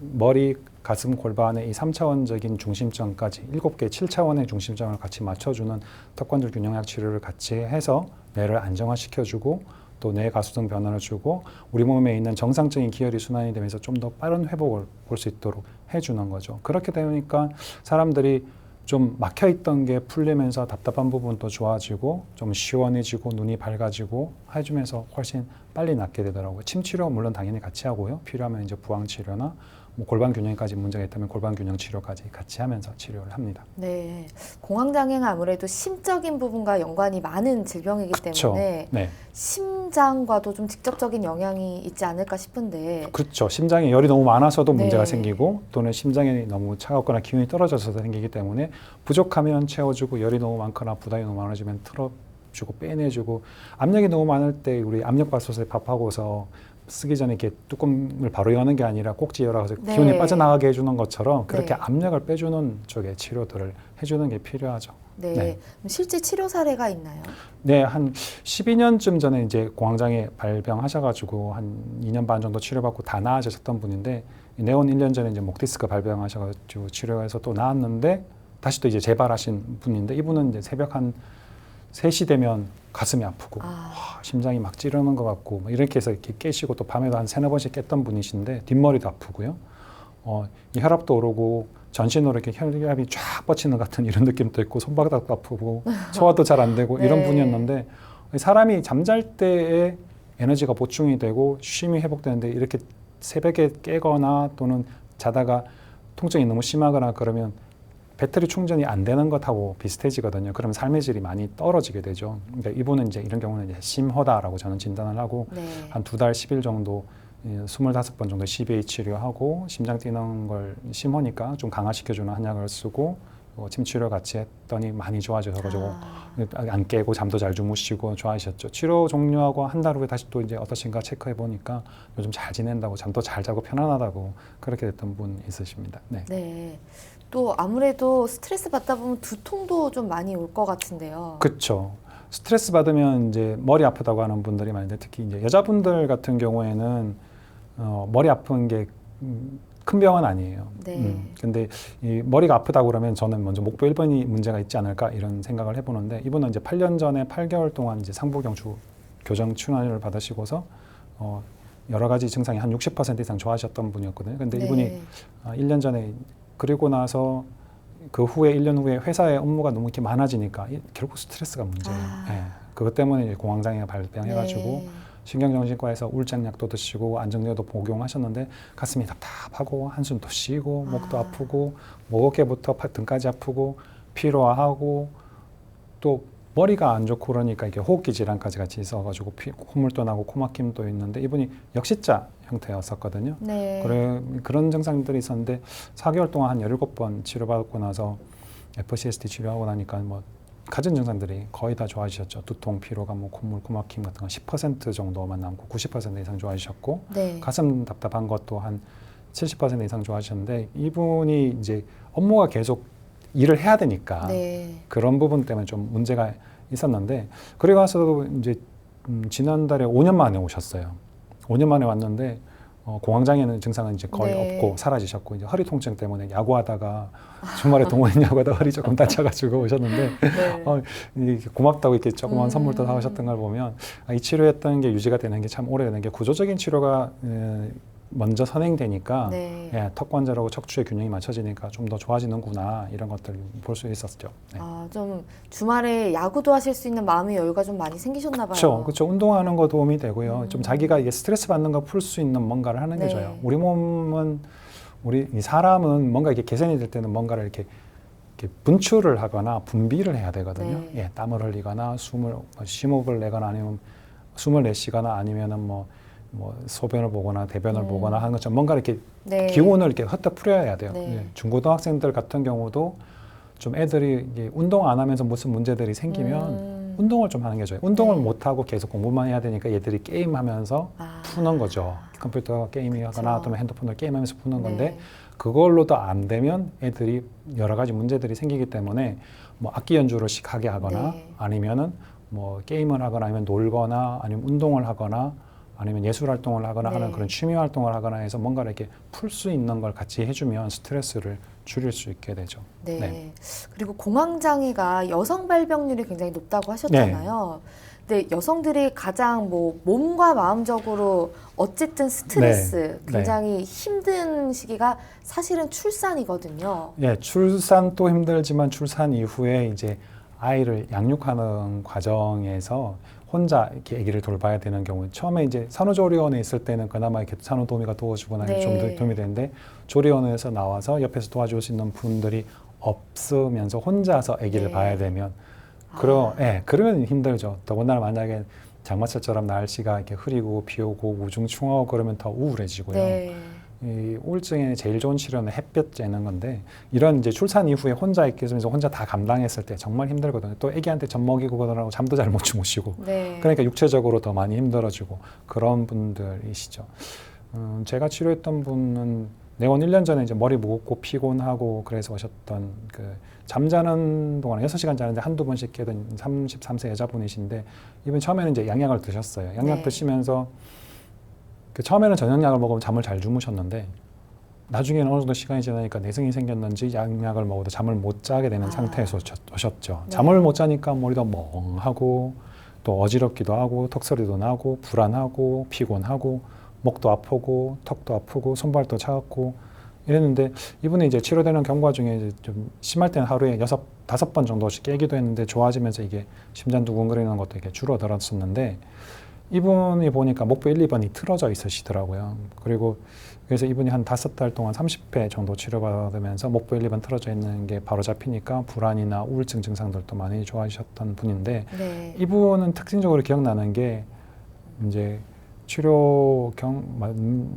머리, 가슴, 골반의 이 3차원적인 중심점까지 7개, 7차원의 중심점을 같이 맞춰주는 턱관절 균형약 치료를 같이 해서 뇌를 안정화시켜주고 또 뇌 가수성 변화를 주고 우리 몸에 있는 정상적인 기혈이 순환이 되면서 좀 더 빠른 회복을 볼 수 있도록 해주는 거죠. 그렇게 되니까 사람들이 좀 막혀있던 게 풀리면서 답답한 부분도 좋아지고 좀 시원해지고 눈이 밝아지고 해주면서 훨씬 빨리 낫게 되더라고요. 침 치료 물론 당연히 같이 하고요. 필요하면 이제 부항 치료나 뭐 골반 균형까지 문제가 있다면 골반 균형 치료까지 같이 하면서 치료를 합니다. 네, 공황장애는 아무래도 심적인 부분과 연관이 많은 질병이기 그쵸. 때문에 네. 심장과도 좀 직접적인 영향이 있지 않을까 싶은데. 그렇죠. 심장에 열이 너무 많아서도 네. 문제가 생기고 또는 심장이 너무 차갑거나 기운이 떨어져서 생기기 때문에 부족하면 채워주고 열이 너무 많거나 부담이 너무 많아지면 틀어주고 빼내주고 압력이 너무 많을 때 우리 압력밥솥에 밥하고서 쓰기 전에 이렇게 뚜껑을 바로 여는 게 아니라 꼭지 열어서 네. 기운이 빠져나가게 해주는 것처럼 그렇게 네. 압력을 빼주는 쪽의 치료들을 해주는 게 필요하죠. 네. 네. 그럼 실제 치료 사례가 있나요? 네, 한 12년쯤 전에 이제 공황장애 발병하셔가지고 한 2년 반 정도 치료받고 다 나아지셨던 분인데 내원 1년 전에 이제 목 디스크 발병하셔가지고 치료해서 또 나았는데 다시 또 이제 재발하신 분인데 이분은 이제 새벽 한 3시 되면 가슴이 아프고 심장이 막 찌르는 것 같고 뭐 이렇게 해서 이렇게 깨시고 또 밤에도 한 3-4번씩 깼던 분이신데 뒷머리도 아프고요. 이 혈압도 오르고 전신으로 이렇게 혈압이 쫙 뻗치는 같은 이런 느낌도 있고 손바닥도 아프고 소화도 잘 안 되고 네. 이런 분이었는데 사람이 잠잘 때에 에너지가 보충이 되고 쉼이 회복되는데 이렇게 새벽에 깨거나 또는 자다가 통증이 너무 심하거나 그러면 배터리 충전이 안 되는 것하고 비슷해지거든요. 그러면 삶의 질이 많이 떨어지게 되죠. 그러니까 이분은 이제 이런 경우는 이제 심허다라고 저는 진단을 하고 네. 한 2달 10일 정도 25번 정도 CBA 치료하고 심장 뛰는 걸 심하니까 좀 강화시켜주는 한약을 쓰고 침 치료 같이 했더니 많이 좋아져가지고 안 깨고 잠도 잘 주무시고 좋아하셨죠. 치료 종료하고 한 달 후에 다시 또 이제 어떠신가 체크해 보니까 요즘 잘 지낸다고 잠도 잘 자고 편안하다고 그렇게 됐던 분 있으십니다. 네. 네. 또 아무래도 스트레스 받다 보면 두통도 좀 많이 올 것 같은데요. 그렇죠. 스트레스 받으면 이제 머리 아프다고 하는 분들이 많은데 특히 이제 여자분들 같은 경우에는 머리 아픈 게 큰 병은 아니에요. 네. 근데 이 머리가 아프다고 그러면 저는 먼저 목표 1번이 문제가 있지 않을까 이런 생각을 해보는데 이분은 이제 8년 전에 8개월 동안 이제 상부경추 교정 치료를 받으시고서 여러 가지 증상이 한 60% 이상 좋아하셨던 분이었거든요. 근데 네. 이분이 1년 전에 그리고 나서 그 후에 1년 후에 회사의 업무가 너무 이렇게 많아지니까 결국 스트레스가 문제예요. 예. 그것 때문에 이제 공황장애가 발병해가지고 네. 신경정신과에서 울장약도 드시고 안정제도 복용하셨는데 가슴이 답답하고 한숨도 쉬고 목도 아프고 목 어깨부터 등까지 아프고 피로하고 또 머리가 안 좋고 그러니까 이게 호흡기 질환까지 같이 있어가지고 콧물도 나고 코막힘도 있는데 이분이 역시자 형태였었거든요. 네. 그런 증상들이 있었는데 4개월 동안 한 17번 치료받고 나서 FCST 치료하고 나니까 뭐 가진 증상들이 거의 다 좋아지셨죠. 두통, 피로감, 뭐 콧물, 코막힘 같은 거 10% 정도만 남고 90% 이상 좋아지셨고 네. 가슴 답답한 것도 한 70% 이상 좋아지셨는데 이분이 이제 업무가 계속 일을 해야 되니까 네. 그런 부분 때문에 좀 문제가 있었는데 그리고 나서도 이제 지난달에 5년 만에 오셨어요. 5년 만에 왔는데 공황장애는 증상은 이제 거의 네. 없고 사라지셨고 이제 허리 통증 때문에 야구하다가 주말에 동호인 야구하다 허리 조금 다쳐가지고 오셨는데 네. 고맙다고 이렇게 조그만 선물도 사오셨던 걸 보면 이 치료했던 게 유지가 되는 게 참 오래되는 게 구조적인 치료가 먼저 선행되니까 네. 예, 턱관절하고 척추의 균형이 맞춰지니까 좀 더 좋아지는구나 이런 것들을 볼 수 있었죠. 네. 좀 주말에 야구도 하실 수 있는 마음의 여유가 좀 많이 생기셨나 봐요. 그렇죠. 운동하는 거 도움이 되고요. 좀 자기가 이게 스트레스 받는 거 풀 수 있는 뭔가를 하는 게 네. 좋아요. 우리 이 사람은 뭔가 이렇게 개선이 될 때는 뭔가를 이렇게 분출을 하거나 분비를 해야 되거든요. 네. 예, 땀을 흘리거나 심호흡을 내거나 아니면 숨을 내쉬거나 아니면은 뭐 소변을 보거나 대변을 보거나 하는 것처럼 뭔가 이렇게 네. 기운을 이렇게 흩어 풀어야 돼요. 네. 예, 중고등학생들 같은 경우도 좀 애들이 이게 운동 안 하면서 무슨 문제들이 생기면 운동을 좀 하는 게 좋아요. 운동을 네. 못 하고 계속 공부만 해야 되니까 얘들이 게임하면서 푸는 거죠. 컴퓨터 게임하거나 그렇죠. 또는 핸드폰을 게임하면서 푸는 건데 네. 그걸로도 안 되면 애들이 여러 가지 문제들이 생기기 때문에 뭐 악기 연주를 하게 하거나 네. 아니면은 뭐 게임을 하거나 아니면 놀거나 아니면 운동을 하거나 아니면 예술 활동을 하거나 네. 하는 그런 취미 활동을 하거나 해서 뭔가를 이렇게 풀 수 있는 걸 같이 해주면 스트레스를 줄일 수 있게 되죠. 네. 네. 그리고 공황장애가 여성 발병률이 굉장히 높다고 하셨잖아요. 근데 여성들이 가장 뭐 몸과 마음적으로 어쨌든 스트레스, 네. 굉장히 힘든 시기가 사실은 출산이거든요. 예, 출산도 힘들지만 출산 이후에 이제 아이를 양육하는 과정에서 혼자 이렇게 아기를 돌봐야 되는 경우, 처음에 이제 산후조리원에 있을 때는 그나마 이렇게 산후도우미가 도와주거나 네. 좀 도움이 되는데, 조리원에서 나와서 옆에서 도와줄 수 있는 분들이 없으면서 혼자서 아기를 네. 봐야 되면 그러면 힘들죠. 더군다나 만약에 장마철처럼 날씨가 이렇게 흐리고 비 오고 우중충하고 그러면 더 우울해지고요. 네. 이 우울증에 제일 좋은 치료는 햇볕 쬐는 건데, 이런 이제 출산 이후에 혼자 있게 되면서 혼자 다 감당했을 때 정말 힘들거든요. 또 아기한테 젖 먹이고 그러느라고 잠도 잘 못 주무시고, 네. 그러니까 육체적으로 더 많이 힘들어지고 그런 분들이시죠. 제가 치료했던 분은 내원 1년 전에 이제 머리 무겁고 피곤하고 그래서 오셨던, 그 잠자는 동안 6시간 자는데 한두 번씩 깨던 33세 여자분이신데, 이분 처음에는 이제 양약을 드셨어요. 양약 네. 드시면서 그 처음에는 저녁약을 먹으면 잠을 잘 주무셨는데, 나중에는 어느 정도 시간이 지나니까 내성이 생겼는지 양약을 먹어도 잠을 못 자게 되는 상태에서 오셨죠. 네. 잠을 못 자니까 머리도 멍하고 또 어지럽기도 하고 턱소리도 나고 불안하고 피곤하고 목도 아프고 턱도 아프고 손발도 차갑고 이랬는데, 이분이 이제 치료되는 경과 중에 이제 좀 심할 때는 하루에 5번 정도씩 깨기도 했는데, 좋아지면서 이게 심장 두근거리는 것도 이렇게 줄어들었었는데, 이분이 보니까 목부 1, 2번이 틀어져 있으시더라고요. 그리고 그래서 이분이 한 5달 동안 30회 정도 치료받으면서 목부 1, 2번 틀어져 있는 게 바로 잡히니까 불안이나 우울증 증상들도 많이 좋아지셨던 분인데, 네. 이분은 특징적으로 기억나는 게 이제 치료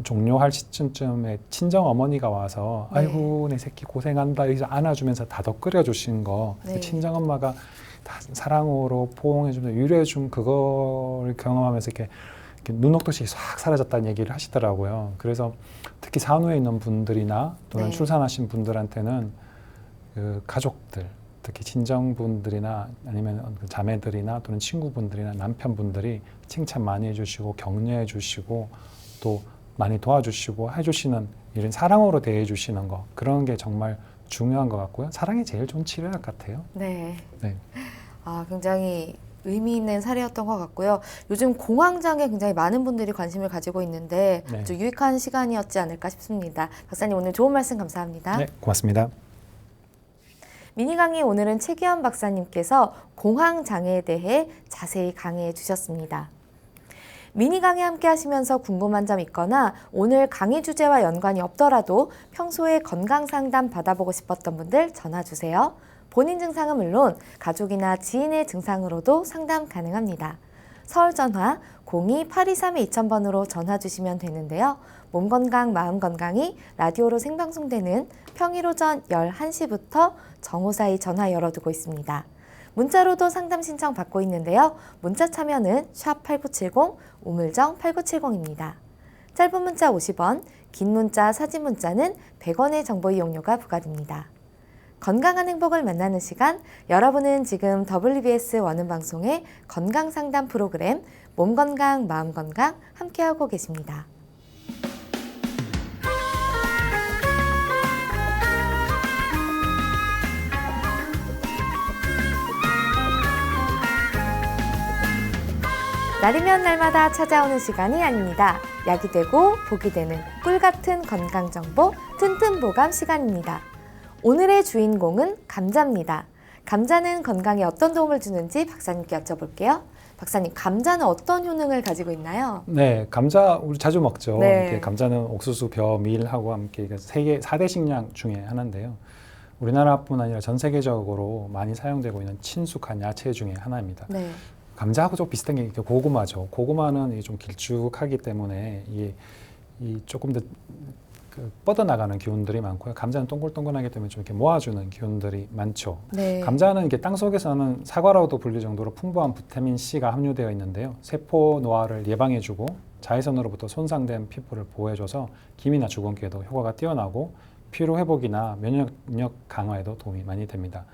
종료할 시점쯤에 친정 어머니가 와서 네. 아이고 내 새끼 고생한다 이래서 안아주면서 다독 끓여주신 거, 네. 친정 엄마가 다 사랑으로 포옹해주면서 위로해준 그거를 경험하면서 이렇게 눈녹듯이 싹 사라졌다는 얘기를 하시더라고요. 그래서 특히 산후에 있는 분들이나 또는 네. 출산하신 분들한테는 그 가족들, 특히 친정분들이나 아니면 그 자매들이나 또는 친구분들이나 남편분들이 칭찬 많이 해주시고 격려해 주시고 또 많이 도와주시고 해주시는 이런 사랑으로 대해주시는 거, 그런 게 정말 중요한 것 같고요. 사랑이 제일 좋은 치료약 같아요. 네. 네. 아, 굉장히 의미 있는 사례였던 것 같고요. 요즘 공황장애 굉장히 많은 분들이 관심을 가지고 있는데 네. 아주 유익한 시간이었지 않을까 싶습니다. 박사님 오늘 좋은 말씀 감사합니다. 네, 고맙습니다. 미니 강의 오늘은 최기현 박사님께서 공황장애에 대해 자세히 강의해 주셨습니다. 미니 강의 함께 하시면서 궁금한 점 있거나 오늘 강의 주제와 연관이 없더라도 평소에 건강 상담 받아보고 싶었던 분들 전화 주세요. 본인 증상은 물론 가족이나 지인의 증상으로도 상담 가능합니다. 서울 전화 02-823-2000번으로 전화 주시면 되는데요. 몸 건강, 마음 건강이 라디오로 생방송되는 평일 오전 11시부터 정오 사이 전화 열어두고 있습니다. 문자로도 상담 신청 받고 있는데요. 문자 참여는 샵8970, 우물정 8970입니다. 짧은 문자 50원, 긴 문자, 사진 문자는 100원의 정보 이용료가 부과됩니다. 건강한 행복을 만나는 시간, 여러분은 지금 WBS 원음방송의 건강상담 프로그램 몸건강, 마음건강 함께하고 계십니다. 날이면 날마다 찾아오는 시간이 아닙니다. 약이 되고 복이 되는 꿀 같은 건강정보 튼튼보감 시간입니다. 오늘의 주인공은 감자입니다. 감자는 건강에 어떤 도움을 주는지 박사님께 여쭤볼게요. 박사님, 감자는 어떤 효능을 가지고 있나요? 네, 감자 우리 자주 먹죠. 네. 이렇게 감자는 옥수수, 벼, 밀하고 함께 세계 4대 식량 중에 하나인데요. 우리나라뿐 아니라 전 세계적으로 많이 사용되고 있는 친숙한 야채 중에 하나입니다. 네. 감자하고 좀 비슷한 게 고구마죠. 고구마는 이게 좀 길쭉하기 때문에 이게 조금 더 뻗어나가는 기운들이 많고요. 감자는 동글동글하기 때문에 좀 이렇게 모아주는 기운들이 많죠. 네. 감자는 이게 땅 속에서는 사과라고도 불릴 정도로 풍부한 비타민 C가 함유되어 있는데요. 세포 노화를 예방해주고 자외선으로부터 손상된 피부를 보호해줘서 기미나 주근깨에도 효과가 뛰어나고 피로 회복이나 면역력 강화에도 도움이 많이 됩니다.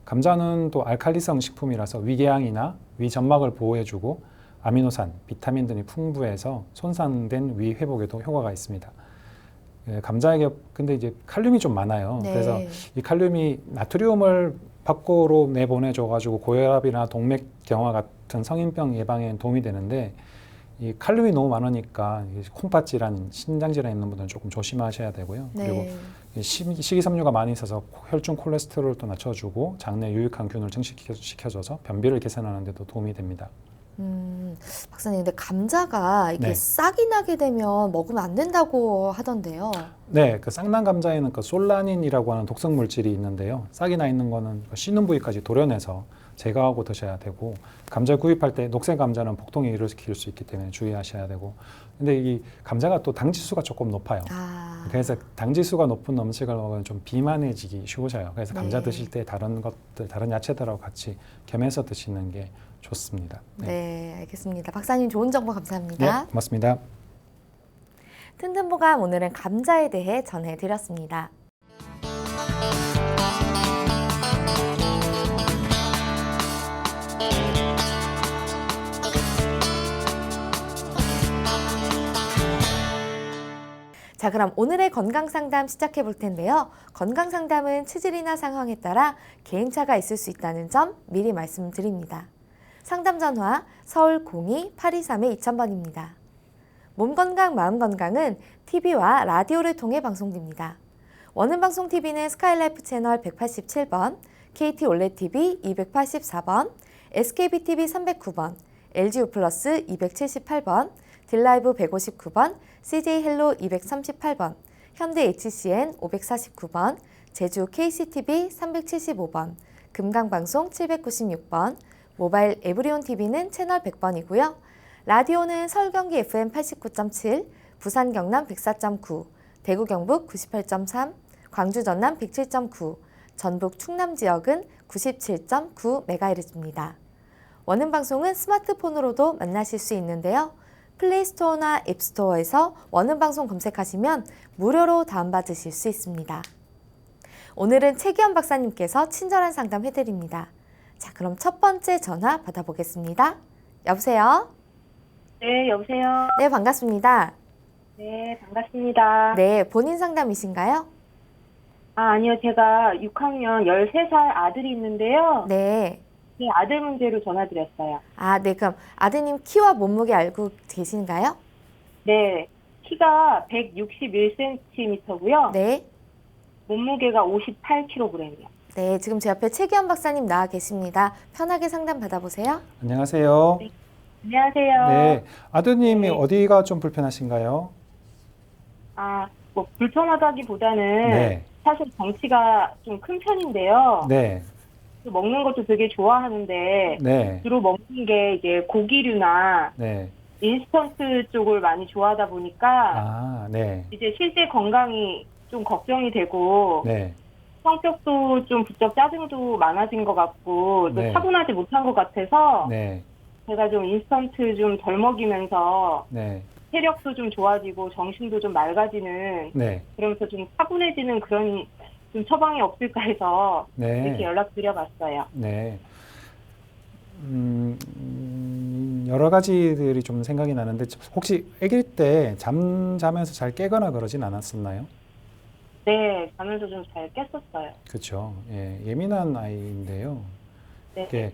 감자는 또 알칼리성 식품이라서 위궤양이나 위점막을 보호해주고 아미노산, 비타민 등이 풍부해서 손상된 위 회복에도 효과가 있습니다. 감자에게 근데 이제 칼륨이 좀 많아요. 네. 그래서 이 칼륨이 나트륨을 밖으로 내보내줘가지고 고혈압이나 동맥경화 같은 성인병 예방에 도움이 되는데 이 칼륨이 너무 많으니까 이 콩팥 질환, 신장 질환 있는 분들은 조금 조심하셔야 되고요. 그리고 네. 이 식이섬유가 많이 있어서 혈중 콜레스테롤도 낮춰주고 장내 유익한 균을 증식시켜줘서 변비를 개선하는 데도 도움이 됩니다. 박사님, 근데 감자가 이게 네. 싹이 나게 되면 먹으면 안 된다고 하던데요. 네, 그 쌍난 감자에는 그 솔라닌이라고 하는 독성 물질이 있는데요. 싹이 나 있는 거는 씹는 부위까지 도려내서 제거하고 드셔야 되고, 감자 구입할 때 녹색 감자는 복통이 일으킬 수 있기 때문에 주의하셔야 되고, 근데 이 감자가 또 당 지수가 조금 높아요. 아, 그래서 당 지수가 높은 음식을 먹으면 좀 비만해지기 쉬우셔요. 그래서 감자 네. 드실 때 다른 것들, 다른 야채들하고 같이 겸해서 드시는 게 좋습니다. 네, 알겠습니다. 박사님 좋은 정보 감사합니다. 네, 고맙습니다. 튼튼보감 오늘은 감자에 대해 전해드렸습니다. 자, 그럼 오늘의 건강상담 시작해 볼 텐데요. 건강상담은 체질이나 상황에 따라 개인차가 있을 수 있다는 점 미리 말씀드립니다. 상담 전화 서울 02-823-2000번입니다. 몸건강, 마음건강은 TV와 라디오를 통해 방송됩니다. 원음방송 TV는 스카이라이프 채널 187번, KT 올레TV 284번, SKBTV 309번, LGU 플러스 278번, 딜라이브 159번, CJ 헬로 238번, 현대 HCN 549번, 제주 KCTV 375번, 금강방송 796번, 모바일 에브리온 TV는 채널 100번이고요. 라디오는 서울 경기 FM 89.7, 부산 경남 104.9, 대구 경북 98.3, 광주 전남 107.9, 전북 충남 지역은 97.9MHz입니다. 원음 방송은 스마트폰으로도 만나실 수 있는데요. 플레이스토어나 앱스토어에서 원음 방송 검색하시면 무료로 다운받으실 수 있습니다. 오늘은 최기현 박사님께서 친절한 상담 해드립니다. 자, 그럼 첫 번째 전화 받아보겠습니다. 여보세요? 네, 여보세요. 네, 반갑습니다. 네, 반갑습니다. 네, 본인 상담이신가요? 아니요. 제가 6학년 13살 아들이 있는데요. 네. 네, 아들 문제로 전화드렸어요. 아, 네, 그럼 아드님 키와 몸무게 알고 계신가요? 네, 키가 161cm고요. 네. 몸무게가 58kg이요. 네, 지금 제 옆에 최기현 박사님 나와 계십니다. 편하게 상담 받아보세요. 안녕하세요. 네. 안녕하세요. 네, 아드님이 네. 어디가 좀 불편하신가요? 뭐 불편하다기보다는 네, 사실 덩치가 좀 큰 편인데요. 네, 먹는 것도 되게 좋아하는데 네, 주로 먹는 게 이제 고기류나 네. 인스턴트 쪽을 많이 좋아하다 보니까 아, 네, 이제 실제 건강이 좀 걱정이 되고 네, 성격도 좀 부쩍 짜증도 많아진 것 같고 또 네. 차분하지 못한 것 같아서 네, 제가 좀 인스턴트 좀 덜 먹이면서 네, 체력도 좀 좋아지고 정신도 좀 맑아지는 네, 그러면서 좀 차분해지는 그런 좀 처방이 없을까 해서 이렇게 네, 연락드려봤어요. 네. 여러 가지들이 좀 생각이 나는데 혹시 아기 때 잠자면서 잘 깨거나 그러진 않았었나요? 네, 자면서 좀 잘 깼었어요. 그렇죠. 예, 예민한 아이인데요. 네. 이게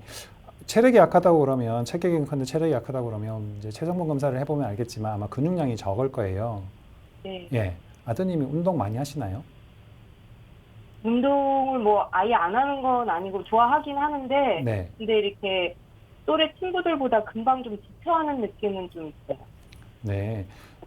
체력이 약하다고 그러면 체격이 큰데 체력이 약하다고 그러면 이제 체성분 검사를 해보면 알겠지만 아마 근육량이 적을 거예요. 네. 예, 아드님이 운동 많이 하시나요? 운동을 뭐 아예 안 하는 건 아니고 좋아하긴 하는데 네, 근데 이렇게 또래 친구들보다 금방 좀 지쳐하는 느낌은 좀 있어요. 네.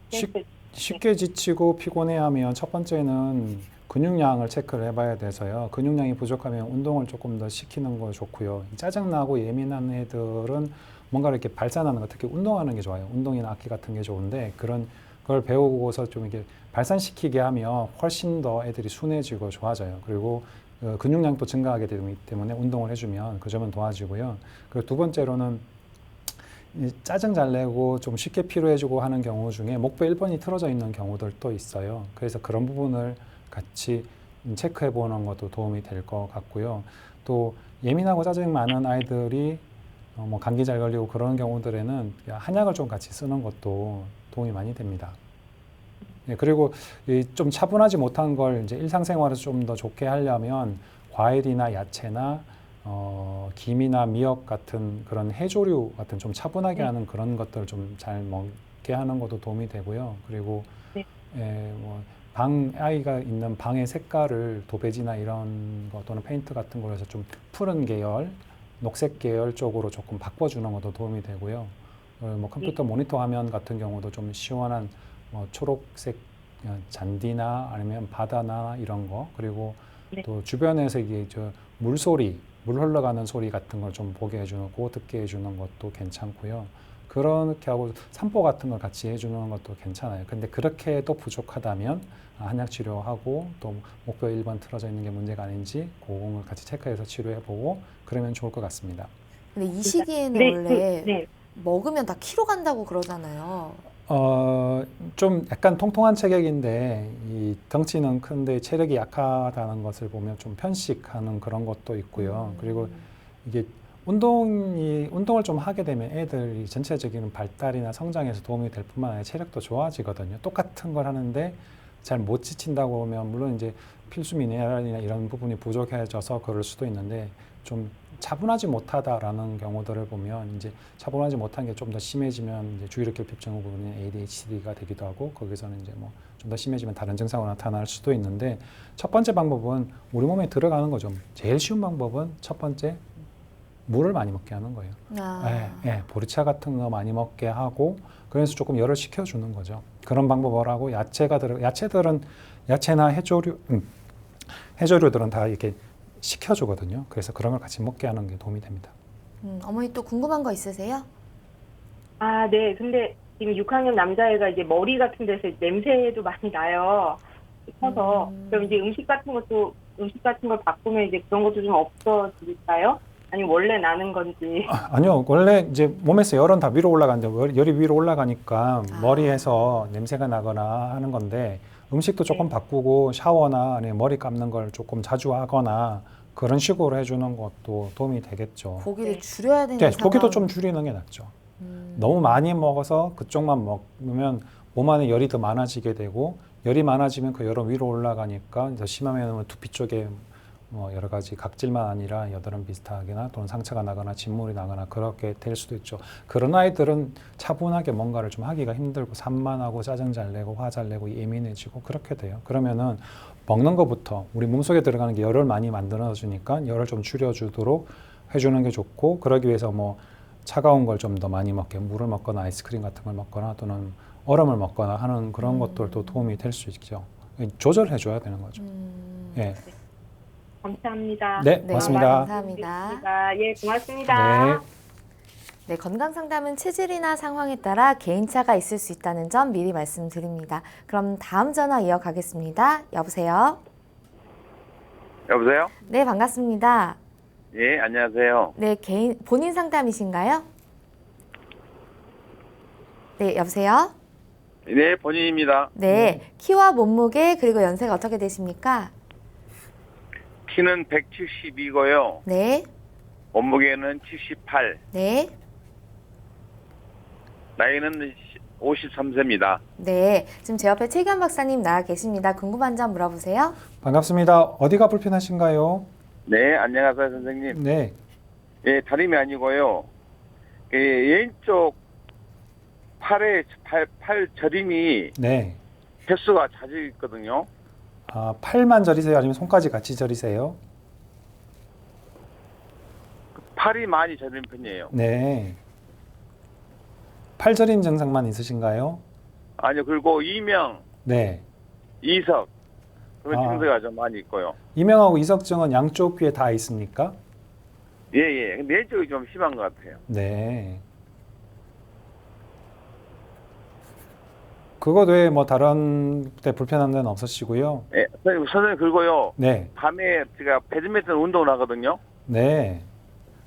그래서 쉽게 지치고 피곤해하면 첫 번째는 근육량을 체크를 해봐야 돼서요. 근육량이 부족하면 운동을 조금 더 시키는 거 좋고요. 짜증나고 예민한 애들은 뭔가 이렇게 발산하는 거, 특히 운동하는 게 좋아요. 운동이나 악기 같은 게 좋은데 그런 걸 배우고서 좀 이렇게 발산시키게 하면 훨씬 더 애들이 순해지고 좋아져요. 그리고 근육량도 증가하게 되기 때문에 운동을 해주면 그 점은 도와지고요. 그리고 두 번째로는 짜증 잘 내고 좀 쉽게 피로해지고 하는 경우 중에 목배 1번이 틀어져 있는 경우들도 있어요. 그래서 그런 부분을 같이 체크해 보는 것도 도움이 될 것 같고요. 또 예민하고 짜증이 많은 아이들이 뭐 감기 잘 걸리고 그런 경우들에는 한약을 좀 같이 쓰는 것도 도움이 많이 됩니다. 예, 그리고 좀 차분하지 못한 걸 이제 일상생활에서 좀 더 좋게 하려면 과일이나 야채나 김이나 미역 같은 그런 해조류 같은 좀 차분하게 네. 하는 그런 것들을 좀 잘 먹게 하는 것도 도움이 되고요. 그리고 네. 아이가 있는 방의 색깔을 도배지나 이런 거 또는 페인트 같은 거에서 좀 푸른 계열, 녹색 계열 쪽으로 조금 바꿔주는 것도 도움이 되고요. 뭐 컴퓨터 모니터 화면 같은 경우도 좀 시원한 초록색 잔디나 아니면 바다나 이런 거, 그리고 네. 또 주변에서 이게 물소리, 물 흘러가는 소리 같은 걸 좀 보게 해주는 거, 듣게 해주는 것도 괜찮고요. 그렇게 하고 산보 같은 걸 같이 해주는 것도 괜찮아요. 근데 그렇게 해도 부족하다면 한약 치료하고 또 목표 1번 틀어져 있는 게 문제가 아닌지 그걸 같이 체크해서 치료해보고 그러면 좋을 것 같습니다. 근데 이 시기에는 네, 원래 네. 먹으면 다 키로 간다고 그러잖아요. 좀 약간 통통한 체격인데 이 덩치는 큰데 체력이 약하다는 것을 보면 좀 편식하는 그런 것도 있고요. 그리고 이게 운동을 좀 하게 되면 애들이 전체적인 발달이나 성장에서 도움이 될 뿐만 아니라 체력도 좋아지거든요. 똑같은 걸 하는데 잘 못 지친다고 하면 물론 이제 필수 미네랄이나 이런 부분이 부족해져서 그럴 수도 있는데 좀 차분하지 못하다라는 경우들을 보면 이제 차분하지 못한 게 좀 더 심해지면 이제 주의력결핍증 부분인 ADHD가 되기도 하고 거기서는 이제 뭐 좀 더 심해지면 다른 증상으로 나타날 수도 있는데 첫 번째 방법은 우리 몸에 들어가는 거죠. 제일 쉬운 방법은 첫 번째 물을 많이 먹게 하는 거예요. 보리차 같은 거 많이 먹게 하고 그래서 조금 열을 식혀주는 거죠. 그런 방법을 하고 야채들은 야채나 해조류들은 다 이렇게 식혀주거든요. 그래서 그런 걸 같이 먹게 하는 게 도움이 됩니다. 어머니 또 궁금한 거 있으세요? 아, 네. 근데 지금 6학년 남자애가 이제 머리 같은 데서 냄새도 많이 나요. 커서. 그럼 이제 음식 같은 걸 바꾸면 이제 그런 것도 좀 없어질까요? 아니면 원래 나는 건지. 아니요. 원래 이제 몸에서 열은 다 위로 올라가는데 열이 위로 올라가니까 머리에서 냄새가 나거나 하는 건데 음식도 조금 바꾸고 샤워나 아니면 머리 감는 걸 조금 자주 하거나 그런 식으로 해주는 것도 도움이 되겠죠. 고기를 네. 줄여야 되는 네, 고기도 상황. 좀 줄이는 게 낫죠. 너무 많이 먹어서 그쪽만 먹으면 몸 안에 열이 더 많아지게 되고 열이 많아지면 그 열은 위로 올라가니까 더 심하면 두피 쪽에 뭐 여러 가지 각질만 아니라 여드름 비슷하거나 또는 상처가 나거나 진물이 나거나 그렇게 될 수도 있죠. 그런 아이들은 차분하게 뭔가를 좀 하기가 힘들고 산만하고 짜증 잘 내고 화 잘 내고 예민해지고 그렇게 돼요. 그러면은 먹는 것부터 우리 몸속에 들어가는 게 열을 많이 만들어 주니까 열을 좀 줄여주도록 해주는 게 좋고 그러기 위해서 뭐 차가운 걸 좀 더 많이 먹게 물을 먹거나 아이스크림 같은 걸 먹거나 또는 얼음을 먹거나 하는 그런 것들도 도움이 될 수 있죠. 조절해 줘야 되는 거죠. 예. 감사합니다. 네, 네, 고맙습니다. 감사합니다. 예, 고맙습니다. 네. 네, 건강 상담은 체질이나 상황에 따라 개인차가 있을 수 있다는 점 미리 말씀드립니다. 그럼 다음 전화 이어가겠습니다. 여보세요? 여보세요? 네, 반갑습니다. 예, 안녕하세요. 네, 본인 상담이신가요? 네, 여보세요? 네, 본인입니다. 네, 키와 몸무게 그리고 연세가 어떻게 되십니까? 키는 172고요. 네, 몸무게는 78. 네, 나이는 53세입니다. 네. 지금 제 옆에 최기환 박사님 나와 계십니다. 궁금한 점 물어보세요. 반갑습니다. 어디가 불편하신가요? 네, 안녕하세요, 선생님. 네. 예, 다름이 아니고요. 왼쪽 팔 저림이 네. 횟수가 자주 있거든요. 팔만 저리세요? 아니면 손까지 같이 저리세요? 팔이 많이 저린 편이에요. 네. 팔 저림 증상만 있으신가요? 아니요, 그리고 이명, 네. 이석 그런 아. 증세가 좀 많이 있고요. 이명하고 이석증은 양쪽 귀에 다 있습니까? 예, 예. 근데 왼쪽이 좀 심한 것 같아요. 네. 그것 외에 뭐 다른 데 불편한 데는 없으시고요. 예, 선생님 그리고요. 네. 밤에 제가 배드민턴 운동을 하거든요. 네.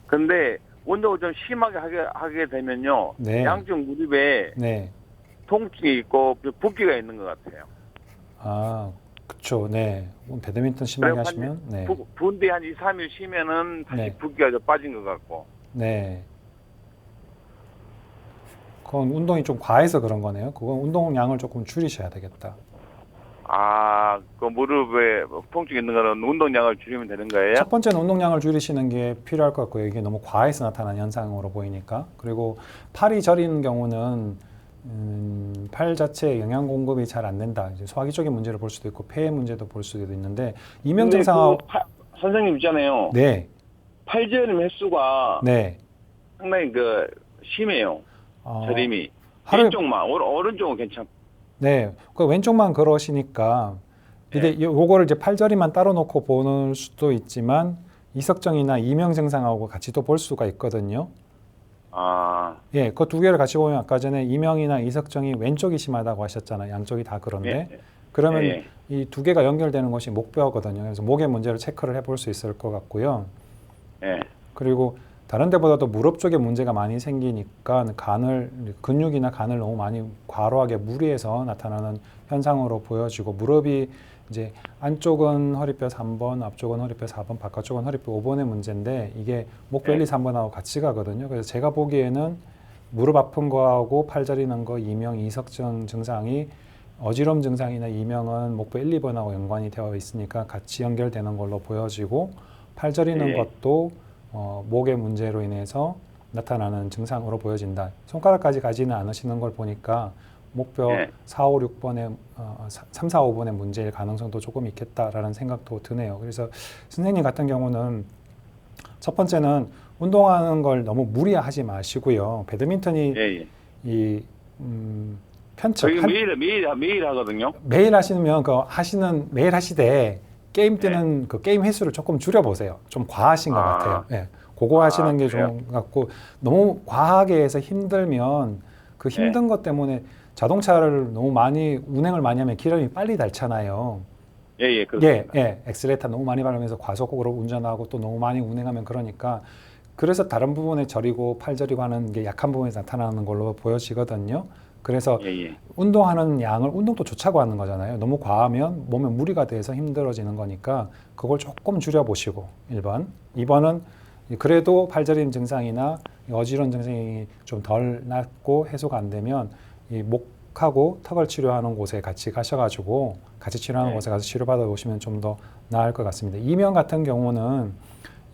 근데 운동을 좀 심하게 하게 되면요. 네. 양쪽 무릎에 네. 통증이 있고 붓기가 있는 것 같아요. 그쵸. 네. 배드민턴 심하게 그리고 하시면, 네. 부은데 한 2, 3일 쉬면은 다시 네. 붓기가 좀 빠진 것 같고. 네. 그건 운동이 좀 과해서 그런 거네요. 그건 운동량을 조금 줄이셔야 되겠다. 그 무릎에 통증이 있는 거는 운동량을 줄이면 되는 거예요? 첫 번째는 운동량을 줄이시는 게 필요할 것 같고요. 이게 너무 과해서 나타나는 현상으로 보이니까. 그리고 팔이 저리는 경우는 팔 자체에 영양 공급이 잘 안 된다. 이제 소화기 쪽의 문제를 볼 수도 있고 폐의 문제도 볼 수도 있는데 이명 근데 증상하고 선생님 있잖아요. 네, 팔저림 횟수가 네. 상당히 심해요. 저림이. 하루에 왼쪽만 오른쪽은 괜찮. 네, 그 왼쪽만 그러시니까 근데 요거를 이제 팔저리만 따로 놓고 보는 수도 있지만 이석증이나 이명 증상하고 같이 또 볼 수가 있거든요. 예, 그 두 개를 같이 보면 아까 전에 이명이나 이석증이 왼쪽이 심하다고 하셨잖아요. 양쪽이 다 그런데 그러면 이 두 개가 연결되는 것이 목뼈거든요. 그래서 목의 문제를 체크를 해볼 수 있을 것 같고요. 그리고 다른 데보다도 무릎 쪽에 문제가 많이 생기니까 근육이나 간을 너무 많이 과로하게 무리해서 나타나는 현상으로 보여지고 무릎이 이제 안쪽은 허리뼈 3번, 앞쪽은 허리뼈 4번, 바깥쪽은 허리뼈 5번의 문제인데 이게 목뼈 1, 2, 3번하고 같이 가거든요. 그래서 제가 보기에는 무릎 아픈 거하고 팔 저리는 거, 이명, 이석증 증상이 어지럼 증상이나 이명은 목뼈 1, 2번하고 연관이 되어 있으니까 같이 연결되는 걸로 보여지고 팔 저리는 것도 목의 문제로 인해서 나타나는 증상으로 보여진다. 손가락까지 가지는 않으시는 걸 보니까 목뼈 4, 5, 6번의 3, 4, 5번의 문제일 가능성도 조금 있겠다라는 생각도 드네요. 그래서 선생님 같은 경우는 첫 번째는 운동하는 걸 너무 무리하지 마시고요. 배드민턴이 편측 저희 매일 하거든요. 매일 하시면 매일 하시되 게임 때는 그 게임 횟수를 조금 줄여보세요. 좀 과하신 것 같아요. 예. 그거 하시는 게 좋은 것 같고 너무 과하게 해서 힘들면 그 힘든 것 때문에 자동차를 너무 많이 운행을 많이 하면 기름이 빨리 닳잖아요. 그렇습니다. 엑셀레이터 너무 많이 밟으면서 과속으로 운전하고 또 너무 많이 운행하면 그러니까 그래서 다른 부분에 저리고 팔 저리고 하는 게 약한 부분에 나타나는 걸로 보여지거든요. 그래서 운동하는 양을 운동도 좋자고 하는 거잖아요. 너무 과하면 몸에 무리가 돼서 힘들어지는 거니까 그걸 조금 줄여보시고 1번. 2번은 그래도 팔저림 증상이나 어지러운 증상이 좀 덜 낫고 해소가 안 되면 이 목하고 턱을 치료하는 곳에 같이 가셔가지고 같이 치료하는 곳에 가서 치료받아 보시면 좀 더 나을 것 같습니다. 이명 같은 경우는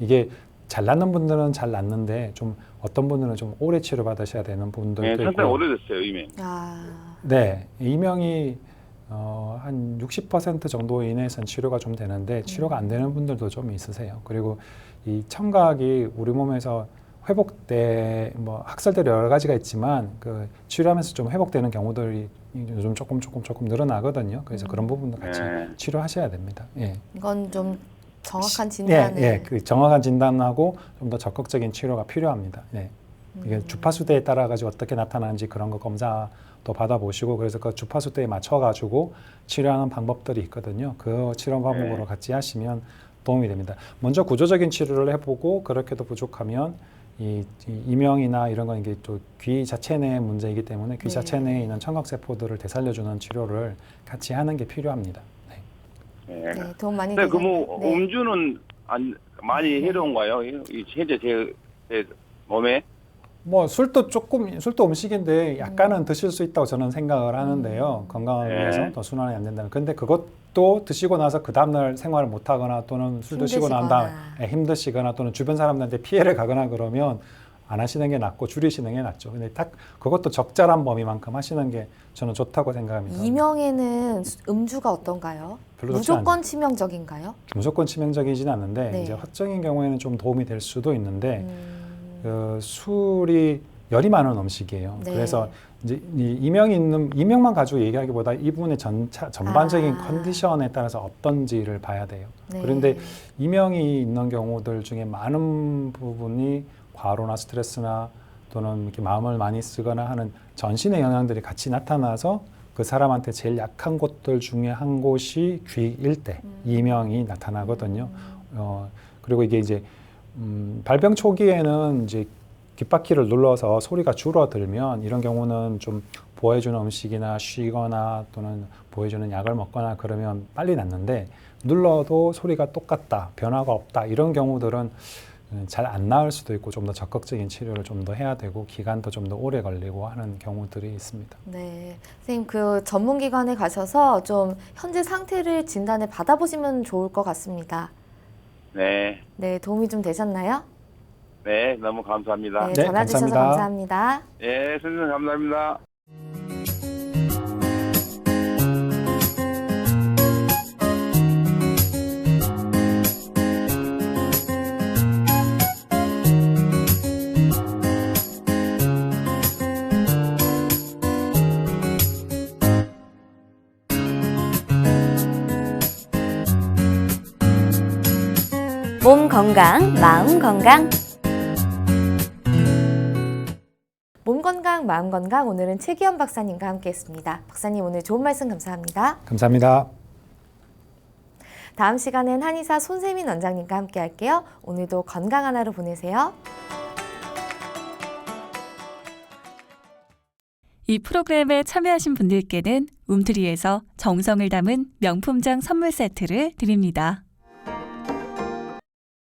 이게 잘 낫는 분들은 잘 낫는데 좀 어떤 분들은 좀 오래 치료받으셔야 되는 분들도 있고요. 상당히 오래됐어요, 이명. 네, 이명이 한 60% 정도 이내에서는 치료가 좀 되는데 치료가 안 되는 분들도 좀 있으세요. 그리고 이 청각이 우리 몸에서 회복돼 학설대로 여러 가지가 있지만 그 치료하면서 좀 회복되는 경우들이 요즘 조금 늘어나거든요. 그래서 그런 부분도 같이 치료하셔야 됩니다. 이건 좀 정확한 진단을 그 정확한 진단하고 좀 더 적극적인 치료가 필요합니다. 이게 주파수대에 따라 가지고 어떻게 나타나는지 그런 거 검사도 받아보시고 그래서 그 주파수대에 맞춰 가지고 치료하는 방법들이 있거든요. 그 치료 방법으로 같이 하시면 도움이 됩니다. 먼저 구조적인 치료를 해보고 그렇게도 부족하면 이명이나 이런 건 이게 또 귀 자체 내의 문제이기 때문에 귀 자체 내에 있는 청각세포들을 되살려주는 치료를 같이 하는 게 필요합니다. 도움 많이 네, 되셨네요. 음주는 많이 해로운가요? 현재 제 몸에? 술도 음식인데 약간은 드실 수 있다고 저는 생각을 하는데요. 건강을 위해서 더 순환이 안 된다면. 근데 그것도 드시고 나서 그 다음날 생활을 못 하거나 또는 술 드시고 난 다음에 힘드시거나 또는 주변 사람들한테 피해를 가거나 그러면 안 하시는 게 낫고 줄이시는 게 낫죠. 근데 딱 그것도 적절한 범위만큼 하시는 게 저는 좋다고 생각합니다. 이명에는 음주가 어떤가요? 무조건 치명적인가요? 무조건 치명적이지는 않는데 이제 허증인 경우에는 좀 도움이 될 수도 있는데 술이 열이 많은 음식이에요. 그래서 이제 이명만 가지고 얘기하기보다 이분의 전반적인 컨디션에 따라서 어떤지를 봐야 돼요. 그런데 이명이 있는 경우들 중에 많은 부분이 과로나 스트레스나 또는 이렇게 마음을 많이 쓰거나 하는 전신의 영향들이 같이 나타나서 그 사람한테 제일 약한 곳들 중에 한 곳이 귀일 때 이명이 나타나거든요. 그리고 이게 이제 발병 초기에는 이제 귓바퀴를 눌러서 소리가 줄어들면 이런 경우는 좀 보호해주는 음식이나 쉬거나 또는 보호해주는 약을 먹거나 그러면 빨리 낫는데 눌러도 소리가 똑같다, 변화가 없다 이런 경우들은 잘 안 나을 수도 있고 좀 더 적극적인 치료를 좀 더 해야 되고 기간도 좀 더 오래 걸리고 하는 경우들이 있습니다. 네, 선생님 그 전문기관에 가셔서 좀 현재 상태를 진단을 받아보시면 좋을 것 같습니다. 네. 네, 도움이 좀 되셨나요? 네, 너무 감사합니다. 네, 네, 전화 주셔서 감사합니다. 감사합니다. 예, 선생님 감사합니다. 몸 건강, 마음 건강. 몸 건강, 마음 건강, 오늘은 최기현 박사님과 함께했습니다. 박사님 오늘 좋은 말씀 감사합니다. 감사합니다. 다음 시간엔 한의사 손세민 원장님과 함께할게요. 오늘도 건강한 하루 보내세요. 이 프로그램에 참여하신 분들께는 움트리에서 정성을 담은 명품장 선물 세트를 드립니다.